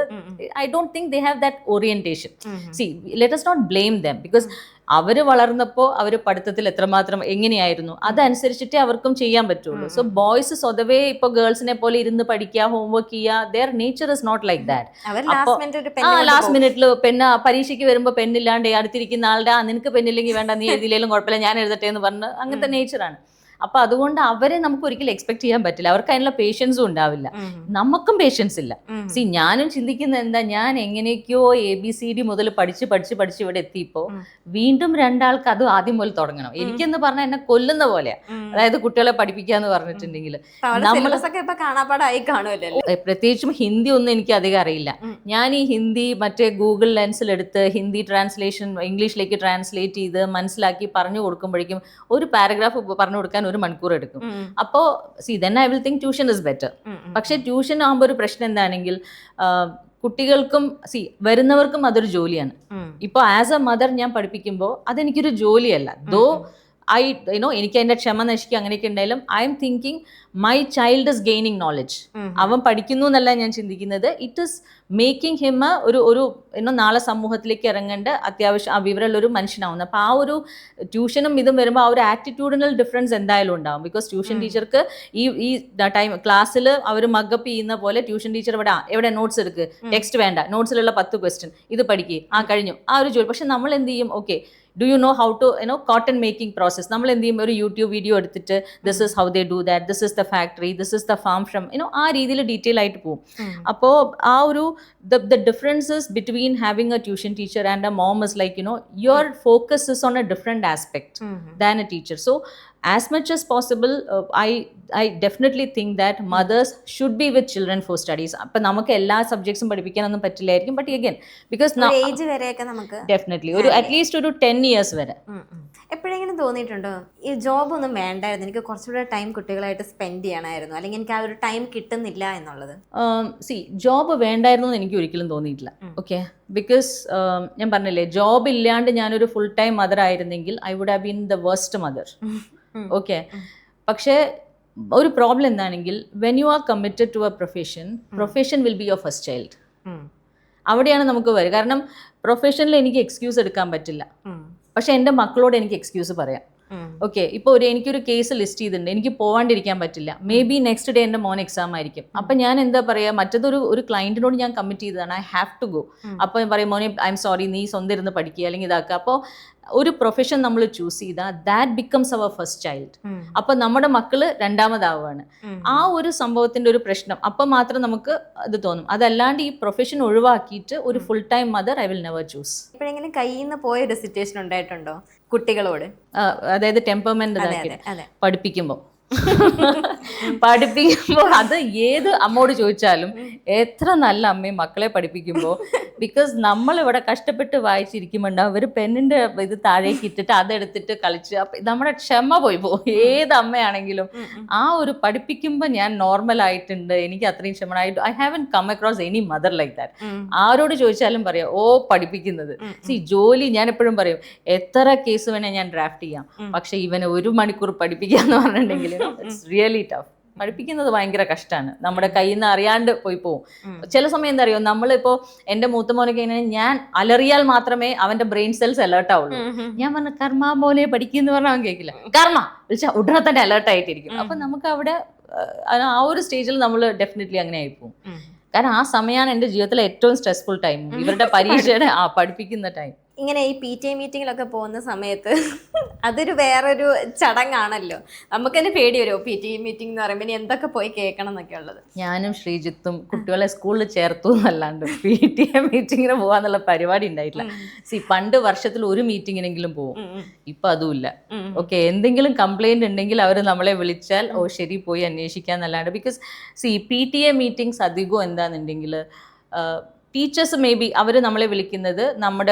I don't think they have that orientation. C let us not blame them, because അവർ വളർന്നപ്പോൾ അവർ പഠിത്തത്തിൽ എത്രമാത്രം എങ്ങനെയായിരുന്നു അതനുസരിച്ചിട്ടേ അവർക്കും ചെയ്യാൻ പറ്റുള്ളൂ. സോ ബോയ്സ് സ്വതവേ ഇപ്പൊ ഗേൾസിനെ പോലെ ഇരുന്ന് പഠിക്കുക, ഹോംവർക്ക് ചെയ്യുക, their nature is not like that. അപ്പോൾ ലാസ്റ്റ് മിനിറ്റിൽ പരീക്ഷയ്ക്ക് വരുമ്പോൾ പെന്നില്ലാണ്ട് അടുത്തിരിക്കുന്ന ആളുടെ നിനക്ക് പെന്നില്ലെങ്കിൽ വേണ്ട, നീ എഴുതിയില്ലെങ്കിലും കുഴപ്പമില്ല, ഞാൻ എഴുതട്ടെ എന്ന് പറഞ്ഞ് അങ്ങനത്തെ നേച്ചറാണ്. അപ്പൊ അതുകൊണ്ട് അവരെ നമുക്ക് ഒരിക്കലും എക്സ്പെക്ട് ചെയ്യാൻ പറ്റില്ല. അവർക്ക് അതിനുള്ള പേഷ്യൻസും ഉണ്ടാവില്ല, നമുക്കും പേഷ്യൻസ് ഇല്ല. സി ഞാനും ചിന്തിക്കുന്നത് എന്താ, ഞാൻ എങ്ങനെയൊക്കെയോ ABCD മുതൽ പഠിച്ച് ഇവിടെ എത്തിയപ്പോ വീണ്ടും രണ്ടാൾക്ക് അത് ആദ്യം പോലെ തുടങ്ങണം. എനിക്കെന്ന് പറഞ്ഞാൽ എന്നെ കൊല്ലുന്ന പോലെയാ. അതായത് കുട്ടികളെ പഠിപ്പിക്കാന്ന് പറഞ്ഞിട്ടുണ്ടെങ്കിൽ പ്രത്യേകിച്ചും ഹിന്ദി ഒന്നും എനിക്ക് അധികം അറിയില്ല. ഞാൻ ഈ ഹിന്ദി മറ്റേ ഗൂഗിൾ ലെൻസിലെടുത്ത് ഹിന്ദി ട്രാൻസ്ലേഷൻ ഇംഗ്ലീഷിലേക്ക് ട്രാൻസ്ലേറ്റ് ചെയ്ത് മനസ്സിലാക്കി പറഞ്ഞു കൊടുക്കുമ്പോഴേക്കും ഒരു പാരഗ്രാഫ് പറഞ്ഞു കൊടുക്കാൻ 1 മണിക്കൂർ എടുക്കും. അപ്പോൾ then I will think tuition is better. പക്ഷെ ട്യൂഷൻ ആകുമ്പോൾ ഒരു പ്രശ്നം എന്താണെങ്കിൽ കുട്ടികൾക്കും വരുന്നവർക്കും അതൊരു ജോലിയാണ്. ഇപ്പോൾ ആസ് എ മദർ ഞാൻ പഠിപ്പിക്കുമ്പോൾ അതെനിക്കൊരു ജോലിയല്ല. ദോ എനിക്ക് അതിന്റെ ക്ഷമ നശിക്കുക അങ്ങനെയൊക്കെ ഉണ്ടായാലും I M thinking my child is gaining knowledge. അവൻ പഠിക്കുന്നു എന്നല്ല ഞാൻ ചിന്തിക്കുന്നത്, ഇറ്റ് ഇസ് മേക്കിംഗ് ഹിം ഒരു നാളെ സമൂഹത്തിലേക്ക് ഇറങ്ങേണ്ട അത്യാവശ്യം വിവരമുള്ള ഒരു മനുഷ്യനാവുന്നത്. അപ്പോൾ ആ ഒരു ട്യൂഷനും ഇതും വരുമ്പോൾ ആ ഒരു ആറ്റിറ്റ്യൂഡിനൽ ഡിഫറൻസ് എന്തായാലും ഉണ്ടാവും. ബിക്കോസ് ട്യൂഷൻ ടീച്ചർക്ക് ഈ ടൈം ക്ലാസ്സിൽ അവർ മഗപ്പ് ചെയ്യുന്ന പോലെ ട്യൂഷൻ ടീച്ചർ എവിടെ നോട്ട്സ് എടുക്ക്, ടെക്സ്റ്റ് വേണ്ട, നോട്ട്സിലുള്ള 10 ക്വസ്റ്റ്യൻ ഇത് പഠിക്കുക, കഴിഞ്ഞു ആ ഒരു ജോലി. പക്ഷെ നമ്മൾ എന്ത് ചെയ്യും, okay do you know how to cotton making process, നമ്മൾ എന്ത് ചെയ്യും ഒരു യൂട്യൂബ് വീഡിയോ എടുത്തിട്ട് this is how they do that, this is the factory, this is the farm from ആ രീതിയിൽ ഡീറ്റെയിൽ ആയിട്ട് പോകും. അപ്പോൾ ആ ഒരു the differences between having a tuition teacher and a mom is like your focus is on a different aspect than a teacher. So as much as possible I definitely think that mothers should be with children for studies. അപ്പോൾ നമുക്ക് എല്ലാ സബ്ജക്ട്സും പഠിപ്പിക്കാനൊന്നും പറ്റില്ലായിരിക്കും, ബട്ട് again because ഏജ് വരെയൊക്കെ നമുക്ക് ഡെഫിനറ്റ്ലി ഒരു അറ്റ്ലീസ്റ്റ് ഒരു 10 years വരെ. എപ്പോഴെങ്കിലും തോന്നിയിട്ടുണ്ടോ ഈ ജോബ് ഒന്നും വേണ്ടായിരുന്നു, എനിക്ക് കുറച്ചുകൂടെ ടൈം കുട്ടികളായിട്ട് സ്പെൻഡ് ചെയ്യണമായിരുന്നു, അല്ലെങ്കിൽ എനിക്ക് ആ ഒരു ടൈം കിട്ടുന്നില്ല എന്നുള്ളത്? ജോബ് വേണ്ടായിരുന്നു എന്ന് എനിക്ക് ഒരിക്കലും തോന്നിയിട്ടില്ല. ഓക്കെ, ബിക്കോസ് ഞാൻ പറഞ്ഞില്ലേ, ജോബ് ഇല്ലാണ്ട് ഞാനൊരു ഫുൾ ടൈം മദർ ആയിരുന്നെങ്കിൽ I would have been the worst mother. Okay, പക്ഷേ ഒരു പ്രോബ്ലം എന്താണെങ്കിൽ when you are committed to a profession will be your first child. അവിടെയാണ് നമുക്ക് വരിക. കാരണം പ്രൊഫഷനിൽ എനിക്ക് എക്സ്ക്യൂസ് എടുക്കാൻ പറ്റില്ല, പക്ഷെ എൻ്റെ മക്കളോട് എനിക്ക് എക്സ്ക്യൂസ് പറയാം. ഓക്കെ, ഇപ്പോൾ എനിക്കൊരു കേസ് ലിസ്റ്റ് ചെയ്തിട്ടുണ്ട്, എനിക്ക് പോവാണ്ടിരിക്കാൻ പറ്റില്ല. മേ ബി നെക്സ്റ്റ് ഡേ എൻ്റെ മോൻ എക്സാം ആയിരിക്കും. അപ്പം ഞാൻ എന്താ പറയുക, മറ്റതൊരു ക്ലയൻറ്റിനോട് ഞാൻ കമ്മിറ്റ് ചെയ്തതാണ്, ഐ ഹാവ് ടു ഗോ. അപ്പോൾ പറയും മോനെ ഐ എം സോറി, നീ സ്വന്തം ഇരുന്ന് പഠിക്കുക അല്ലെങ്കിൽ ഇതാക്കുക. അപ്പോൾ ഒരു പ്രൊഫഷൻ നമ്മൾ ചൂസ് ചെയ്താൽ that becomes our first child. അപ്പം നമ്മുടെ മക്കള് രണ്ടാമതാവുകയാണ്. ആ ഒരു സംഭവത്തിന്റെ ഒരു പ്രശ്നം അപ്പം മാത്രം നമുക്ക് ഇത് തോന്നും. അതല്ലാണ്ട് ഈ പ്രൊഫഷൻ ഒഴിവാക്കിയിട്ട് ഒരു full time mother I will never choose. എപ്പോഴെങ്കിലും കയ്യിൽ നിന്ന് പോയ ഒരു സിറ്റുവേഷൻ ഉണ്ടായിട്ടുണ്ടോ കുട്ടികളോട്? അതായത് ടെമ്പർമെന്റ് പഠിപ്പിക്കുമ്പോൾ അത് ഏത് അമ്മോട് ചോദിച്ചാലും എത്ര നല്ല അമ്മയും മക്കളെ പഠിപ്പിക്കുമ്പോൾ, ബിക്കോസ് നമ്മളിവിടെ കഷ്ടപ്പെട്ട് വായിച്ചിരിക്കുമ്പോണ്ട് അവർ പെണ്ണിന്റെ ഇത് താഴേക്ക് ഇട്ടിട്ട് അതെടുത്തിട്ട് കളിച്ച് നമ്മുടെ ക്ഷമ പോയി പോകും. ഏത് അമ്മയാണെങ്കിലും ആ ഒരു പഠിപ്പിക്കുമ്പോൾ ഞാൻ നോർമൽ ആയിട്ടുണ്ട്, എനിക്ക് അത്രയും ക്ഷമ. I haven't come across any mother like that. ആരോട് ചോദിച്ചാലും പറയാം പഠിപ്പിക്കുന്നത്. ജോലി ഞാൻ എപ്പോഴും പറയും, എത്ര കേസ് വേണേ ഞാൻ ഡ്രാഫ്റ്റ് ചെയ്യാം, പക്ഷെ ഇവനെ 1 മണിക്കൂർ പഠിപ്പിക്കാന്ന് പറഞ്ഞിട്ടുണ്ടെങ്കിൽ ഇറ്റ്സ് റിയലി ടഫ്. പഠിപ്പിക്കുന്നത് ഭയങ്കര കഷ്ടമാണ്, നമ്മുടെ കയ്യിൽ നിന്ന് അറിയാണ്ട് പോയി പോവും. ചില സമയം എന്താ അറിയോ, നമ്മളിപ്പോ എന്റെ മൂത്ത മോനൊക്കെ ഞാൻ അലറിയാൽ മാത്രമേ അവന്റെ ബ്രെയിൻ സെൽസ് അലേർട്ട് ആവുള്ളൂ. ഞാൻ പറഞ്ഞ കർമ്മ പോലെ പഠിക്കുന്നു പറഞ്ഞാൽ അവൻ കേൾക്കില്ല. കർമ്മ വിളിച്ചാൽ ഉടനെ തന്നെ അലേർട്ട് ആയിട്ടിരിക്കും. അപ്പൊ നമുക്ക് അവിടെ ആ ഒരു സ്റ്റേജിൽ നമ്മൾ ഡെഫിനറ്റ്ലി അങ്ങനെ ആയിപ്പോവും. കാരണം ആ സമയമാണ് എൻ്റെ ജീവിതത്തിലെ ഏറ്റവും സ്ട്രെസ്ഫുൾ ടൈം, ഇവരുടെ പരീക്ഷയുടെ പഠിപ്പിക്കുന്ന ടൈം. ഇങ്ങനെ ഈ PTA മീറ്റിങ്ങിലൊക്കെ പോകുന്ന സമയത്ത് അതൊരു വേറൊരു ചടങ്ങാണല്ലോ, നമുക്ക് തന്നെ പേടി വരുമോ PTA മീറ്റിംഗ് എന്ന് പറയുമ്പോൾ എന്തൊക്കെ പോയി കേൾക്കണം എന്നൊക്കെ ഉള്ളത്? ഞാനും ശ്രീജിത്തും കുട്ടികളെ സ്കൂളിൽ ചേർത്തു എന്നല്ലാണ്ട് PTA മീറ്റിങ്ങിന് പോകാന്നുള്ള പരിപാടി ഉണ്ടായിട്ടില്ല. പണ്ട് വർഷത്തിൽ ഒരു മീറ്റിങ്ങിനെങ്കിലും പോകും, ഇപ്പൊ അതുമില്ല. ഓക്കെ, എന്തെങ്കിലും കംപ്ലൈന്റ് ഉണ്ടെങ്കിൽ അവർ നമ്മളെ വിളിച്ചാൽ ശരി പോയി അന്വേഷിക്കാന്നല്ലാണ്ട്. ബിക്കോസ് PTA മീറ്റിംഗ്സ് അധികവും എന്താണെന്നുണ്ടെങ്കിൽ ടീച്ചേഴ്സ് മേ ബി അവർ നമ്മളെ വിളിക്കുന്നത്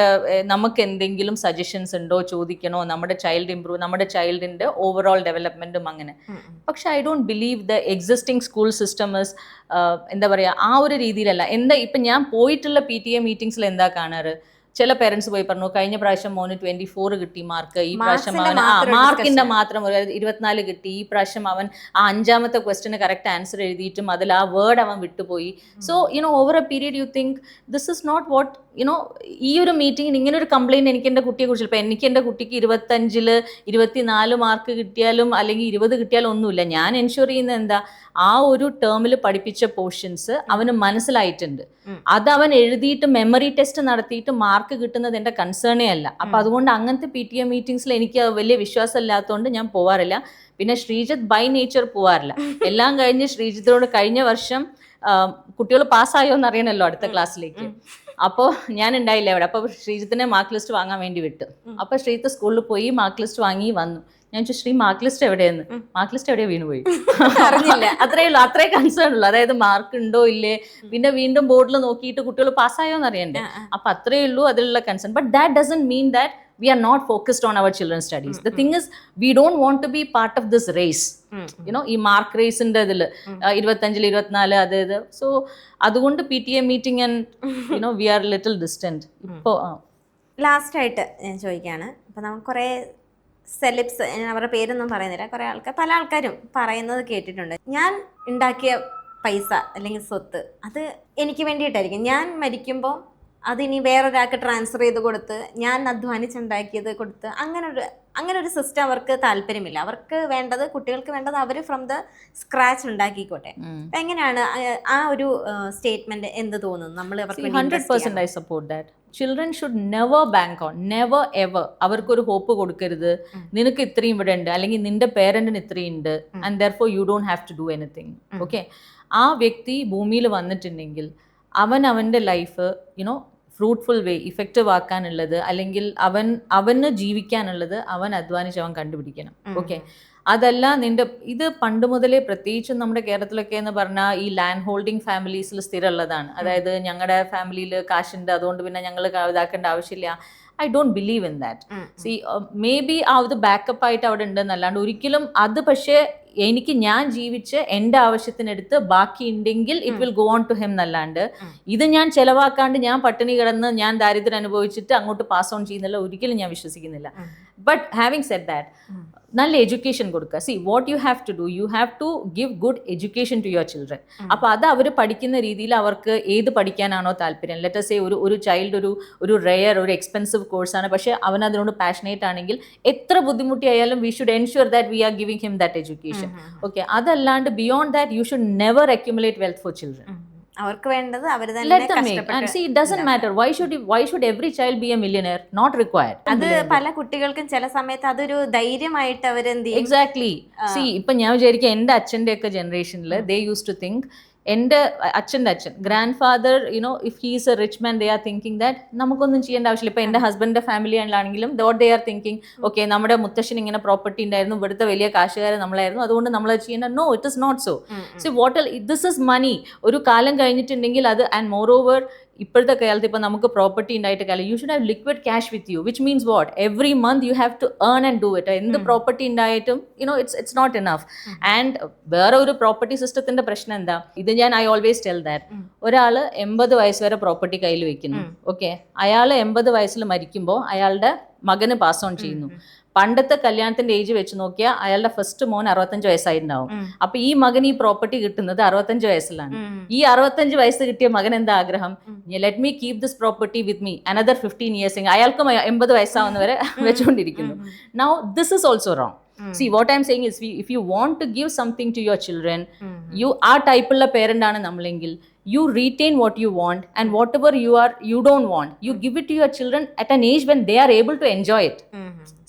നമുക്ക് എന്തെങ്കിലും സജഷൻസ് ഉണ്ടോ ചോദിക്കണോ, നമ്മുടെ ചൈൽഡിന്റെ ഓവറോൾ ഡെവലപ്മെന്റും അങ്ങനെ. പക്ഷെ I don't believe the existing school system is എന്താ പറയുക ആ ഒരു രീതിയിലല്ല. ഇപ്പം ഞാൻ പോയിട്ടുള്ള PTA മീറ്റിംഗ്സിൽ എന്താ കാണാറ്, ചില പേരൻസ് പോയി പറഞ്ഞു കഴിഞ്ഞ പ്രാവശ്യം മോന് 24 കിട്ടി മാർക്ക്, ഈ പ്രാവശ്യം അവൻ മാർക്കിന്റെ മാത്രം 24 കിട്ടി, ഈ പ്രാവശ്യം അവൻ ആ 5ാമത്തെ ക്വസ്റ്റിന് കറക്റ്റ് ആൻസർ എഴുതിയിട്ടും അതിൽ ആ വേർഡ് അവൻ വിട്ടുപോയി. So over a period you think this is not what ഈ ഒരു മീറ്റിംഗിന് ഇങ്ങനെ ഒരു കംപ്ലയിൻറ്റ് എനിക്ക് എൻ്റെ കുട്ടിയെ കുറിച്ച്, ഇപ്പം എനിക്ക് എൻ്റെ കുട്ടിക്ക് 25-ൽ 24 മാർക്ക് കിട്ടിയാലും അല്ലെങ്കിൽ 20 കിട്ടിയാലും ഒന്നുമില്ല. ഞാൻ എൻഷുർ ചെയ്യുന്നത് എന്താ, ആ ഒരു ടേമിൽ പഠിപ്പിച്ച പോർഷൻസ് അവന് മനസ്സിലായിട്ടുണ്ട്. അത് അവൻ എഴുതിയിട്ട് മെമ്മറി ടെസ്റ്റ് നടത്തിയിട്ട് മാർക്ക് കിട്ടുന്നത് എൻ്റെ കൺസേണേ അല്ല. അപ്പം അതുകൊണ്ട് അങ്ങനത്തെ PTA മീറ്റിംഗ്സിൽ എനിക്ക് വലിയ വിശ്വാസം ഇല്ലാത്തതുകൊണ്ട് ഞാൻ പോവാറില്ല. പിന്നെ ശ്രീജിത്ത് ബൈ നേച്ചർ പോവാറില്ല. എല്ലാം കഴിഞ്ഞ് ശ്രീജിത്തിനോട് കഴിഞ്ഞ വർഷം കുട്ടികൾ പാസ്സായോ എന്ന് അറിയണമല്ലോ അടുത്ത ക്ലാസ്സിലേക്ക്. അപ്പോൾ ഞാൻ ഉണ്ടായില്ല അവിടെ. അപ്പോൾ ശ്രീജിത്തിനെ മാർക്ക് ലിസ്റ്റ് വാങ്ങാൻ വേണ്ടി വിട്ടു. അപ്പോൾ ശ്രീജിത്ത് സ്കൂളിൽ പോയി മാർക്ക് ലിസ്റ്റ് വാങ്ങി വന്നു. ഞാൻ ചോദിച്ചു ശ്രീ മാർക്ക് ലിസ്റ്റ് എവിടെയെന്ന്. മാർക്ക് ലിസ്റ്റ് എവിടെയാണ് വീണുപോയി അറിഞ്ഞില്ല. അത്രേ ഉള്ളൂ, അത്രേ കൺസേൺ ഉള്ളൂ. അതായത് മാർക്ക് ഉണ്ടോ ഇല്ലേ, പിന്നെ വീണ്ടും ബോർഡിൽ നോക്കിയിട്ട് കുട്ടികൾ പാസ്സായോ എന്ന് അറിയണ്ടേ. അപ്പൊ അത്രേ ഉള്ളൂ അതിലുള്ള concern. But that doesn't mean that we are not focused on our children's studies. The thing is, we don't want to be part of this race. ഈ മാർക്ക് റേസിന്റെ ഇതിൽ 25-ൽ 24 അത് സോ അതുകൊണ്ട് PTA meeting and we R little distant. ഇപ്പോൾ ലാസ്റ്റായിട്ട് ഞാൻ ചോദിക്കുകയാണ്, ഇപ്പം നമുക്ക് കുറേ സെലിബ്സ്, അവരുടെ പേരൊന്നും പറയുന്നില്ല, കുറേ പല ആൾക്കാരും പറയുന്നത് കേട്ടിട്ടുണ്ട്. ഞാൻ ഉണ്ടാക്കിയ പൈസ അല്ലെങ്കിൽ സ്വത്ത് അത് എനിക്ക് വേണ്ടിയിട്ടായിരിക്കും. ഞാൻ മരിക്കുമ്പോൾ അതിനി വേറൊരാൾക്ക് ട്രാൻസ്ഫർ ചെയ്ത് കൊടുത്ത് ഞാൻ അധ്വാനിച്ചുണ്ടാക്കിയത് കൊടുത്ത് അങ്ങനെ ഒരു സിസ്റ്റം അവർക്ക് താല്പര്യമില്ല. അവർക്ക് വേണ്ടത്, കുട്ടികൾക്ക് വേണ്ടത് അവർ ഫ്രം ദ സ്ക്രാച്ച് ഉണ്ടാക്കിക്കോട്ടെ. അപ്പം എങ്ങനെയാണ് ആ ഒരു സ്റ്റേറ്റ്മെന്റ് എന്ത് തോന്നുന്നു? നമ്മൾ 100% I support that. Children should never bank on, never ever അവർക്കൊരു ഹോപ്പ് കൊടുക്കരുത്, നിനക്ക് ഇത്രയും ഇവിടെ ഉണ്ട് അല്ലെങ്കിൽ നിന്റെ പേരന്റിന് ഇത്രയും ഉണ്ട് and therefore you don't have to do anything. Okay, ആ വ്യക്തി ഭൂമിയിൽ വന്നിട്ടുണ്ടെങ്കിൽ അവൻ്റെ ലൈഫ് ഫ്രൂട്ട്ഫുൾ വേ ഇഫക്റ്റീവ് ആക്കാനുള്ളത് അല്ലെങ്കിൽ അവന് ജീവിക്കാനുള്ളത് അവൻ അധ്വാനിച്ച് അവൻ കണ്ടുപിടിക്കണം. ഓക്കെ, അതല്ല നിന്റെ ഇത് പണ്ട് മുതലേ പ്രത്യേകിച്ചും നമ്മുടെ കേരളത്തിലൊക്കെ എന്ന് പറഞ്ഞാൽ ഈ ലാൻഡ് ഹോൾഡിംഗ് ഫാമിലീസിൽ സ്ഥിരമുള്ളതാണ്. അതായത് ഞങ്ങളുടെ ഫാമിലിയിൽ കാശുണ്ട് അതുകൊണ്ട് പിന്നെ ഞങ്ങൾ ഇതാക്കേണ്ട ആവശ്യമില്ല. I don't believe in that. See, maybe അത് ബാക്കപ്പ് ആയിട്ട് അവിടെ ഉണ്ടെന്നല്ലാണ്ട് ഒരിക്കലും അത്, പക്ഷേ എനിക്ക് ഞാൻ ജീവിച്ച് എൻ്റെ ആവശ്യത്തിനെടുത്ത് ബാക്കി ഉണ്ടെങ്കിൽ it will go on to him എന്നല്ലാണ്ട് ഇത് ഞാൻ ചെലവാക്കാണ്ട് ഞാൻ പട്ടിണി കിടന്ന് ഞാൻ ദാരിദ്ര്യം അനുഭവിച്ചിട്ട് അങ്ങോട്ട് പാസ് ഓൺ ചെയ്യുന്നില്ല, ഒരിക്കലും ഞാൻ വിശ്വസിക്കുന്നില്ല. ബട്ട് ഹാവിങ് സെഡ് ദാറ്റ്, നല്ല എഡ്യൂക്കേഷൻ കൊടുക്കുക. See what you have to do, you have to give good education to your children. അപ്പോൾ അത് അവർ പഠിക്കുന്ന രീതിയിൽ അവർക്ക് ഏത് പഠിക്കാനാണോ താല്പര്യം, ലെറ്റ് സേ ഒരു ചൈൽഡ് ഒരു റെയർ ഒരു എക്സ്പെൻസീവ് കോഴ്സാണ്, പക്ഷേ അവൻ അതിനോട് പാഷനേറ്റ് ആണെങ്കിൽ എത്ര ബുദ്ധിമുട്ടിയായാലും we should ensure that we are giving him that education. Okay, അതല്ലാണ്ട് beyond that you should never accumulate wealth for children. അവർക്ക് വേണ്ടത് അവർ let them make and see it doesn't matter why should every child be a millionaire, not required. അത് പല കുട്ടികൾക്കും ചില സമയത്ത് അതൊരു ധൈര്യമായിട്ട് അവരെന്ത് ചെയ്യും. എക്സാക്ട്ലി. സി ഇപ്പൊ ഞാൻ വിചാരിക്കുക എൻ്റെ അച്ഛൻ്റെ ഒക്കെ ജനറേഷനിൽ ദേ യൂസ് ടു തിങ്ക്, എൻ്റെ അച്ഛൻ്റെ അച്ഛൻ grandfather if he's a rich man they are thinking that നമുക്കൊന്നും ചെയ്യേണ്ട ആവശ്യമില്ല. ഇപ്പം എൻ്റെ ഹസ്ബൻഡിൻ്റെ ഫാമിലിയാണെങ്കിലും though they are thinking okay നമ്മുടെ മുത്തശ്ശൻ ഇങ്ങനെ പ്രോപ്പർട്ടി ഉണ്ടായിരുന്നു, ഇവിടുത്തെ വലിയ കാശുകാരൻ നമ്മളായിരുന്നു, അതുകൊണ്ട് നമ്മൾ ചെയ്യേണ്ട. No, it is not so. See what this is money. ഒരു കാലം കഴിഞ്ഞിട്ടുണ്ടെങ്കിൽ അത് ആൻഡ് മോർ ഓവർ ഇപ്പോഴത്തെ കാലത്ത് ഇപ്പം നമുക്ക് പ്രോപ്പർട്ടി ഉണ്ടായിട്ട് കാലം you should have liquid cash with you, which means what every month you have to earn and do it. എന്ത് പ്രോപ്പർട്ടി ഉണ്ടായിട്ടും ഇറ്റ്സ് നോട്ട് ഇനഫ്. ആൻഡ് വേറെ ഒരു പ്രോപ്പർട്ടി സിസ്റ്റത്തിന്റെ പ്രശ്നം എന്താ, ഇത് ഞാൻ ഐ ഓൾവേസ് ടെൽ ദാറ്റ്, ഒരാൾ 80 വയസ്സ് വരെ പ്രോപ്പർട്ടി കയ്യിൽ വെക്കുന്നു. ഓക്കെ, അയാൾ 80 വയസ്സിൽ മരിക്കുമ്പോൾ അയാളുടെ മകന് പാസ് ഓൺ ചെയ്യുന്നു. പണ്ടത്തെ കല്യാണത്തിന്റെ ഏജ് വെച്ച് നോക്കിയാൽ അയാളുടെ ഫസ്റ്റ് മോൻ 65 വയസ്സായിട്ടുണ്ടാവും. അപ്പൊ ഈ മകൻ ഈ പ്രോപ്പർട്ടി കിട്ടുന്നത് 65 വയസ്സിലാണ്. ഈ 65 വയസ്സ് കിട്ടിയ മകൻ എന്താ ആഗ്രഹം, let me keep this property with me another 15 years. അയാൾക്കും 80 വയസ്സാവുന്നവരെ വെച്ചുകൊണ്ടിരിക്കുന്നു. Now this is also wrong. See, what I'm saying is, if you want to give something to your children, you are type ulla parent aanu nammlengil, you retain what you want, and whatever you don't want, you give it to your children at an age when they are able to enjoy it.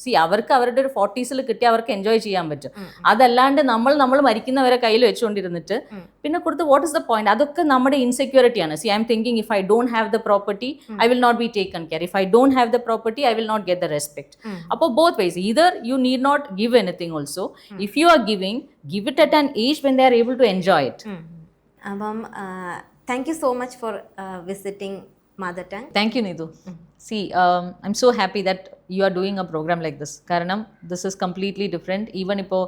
C അവർക്ക് അവരുടെ ഒരു 40s കിട്ടി അവർക്ക് എൻജോയ് ചെയ്യാൻ പറ്റും. അതല്ലാണ്ട് നമ്മൾ മരിക്കുന്നവരെ കയ്യിൽ വെച്ചുകൊണ്ടിരുന്നിട്ട് പിന്നെ കൊടുത്ത് വാട്ട് ഇസ് ദ പോയിന്റ്? അതൊക്കെ നമ്മുടെ ഇൻസെക്യൂരിറ്റിയാണ്. See I M thinking if I don't have the property I will not be taken care, if I don't have the property I will not get the respect. അപ്പോൾ both ways, either you need not give anything also. If you are giving, give it at an age when they are able to enjoy it. അപ്പം thank you so much for visiting mother tongue. Thank you, Needu. See, I'm so happy that you are doing a program like this. കാരണം this is completely different. Even ഇപ്പോൾ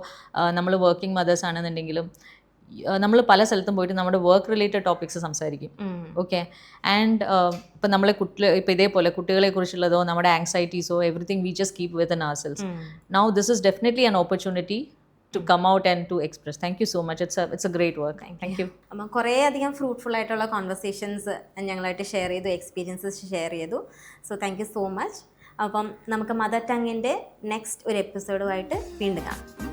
നമ്മൾ വർക്കിംഗ് മദേഴ്സ് ആണെന്നുണ്ടെങ്കിലും നമ്മൾ പല സ്ഥലത്തും പോയിട്ട് നമ്മുടെ വർക്ക് റിലേറ്റഡ് ടോപ്പിക്സ് സംസാരിക്കും. ഓക്കെ, ആൻഡ് ഇപ്പം നമ്മളെ ഇപ്പം ഇതേപോലെ കുട്ടികളെ കുറിച്ചുള്ളതോ നമ്മുടെ ആങ്സൈറ്റീസോ everything we just keep within ourselves. Now this is definitely an opportunity to come out and to express. Thank you so much. It's a great work. Thank you. അപ്പം കുറേ അധികം ഫ്രൂട്ട്ഫുൾ ആയിട്ടുള്ള കോൺവെർസേഷൻസ് ഞങ്ങളായിട്ട് ഷെയർ ചെയ്തു, എക്സ്പീരിയൻസസ് ഷെയർ ചെയ്തു. So thank you so much. അപ്പം നമുക്ക് മദർ ടങ്ങിൻ്റെ നെക്സ്റ്റ് ഒരു എപ്പിസോഡുമായിട്ട് വീണ്ടും കാണാം.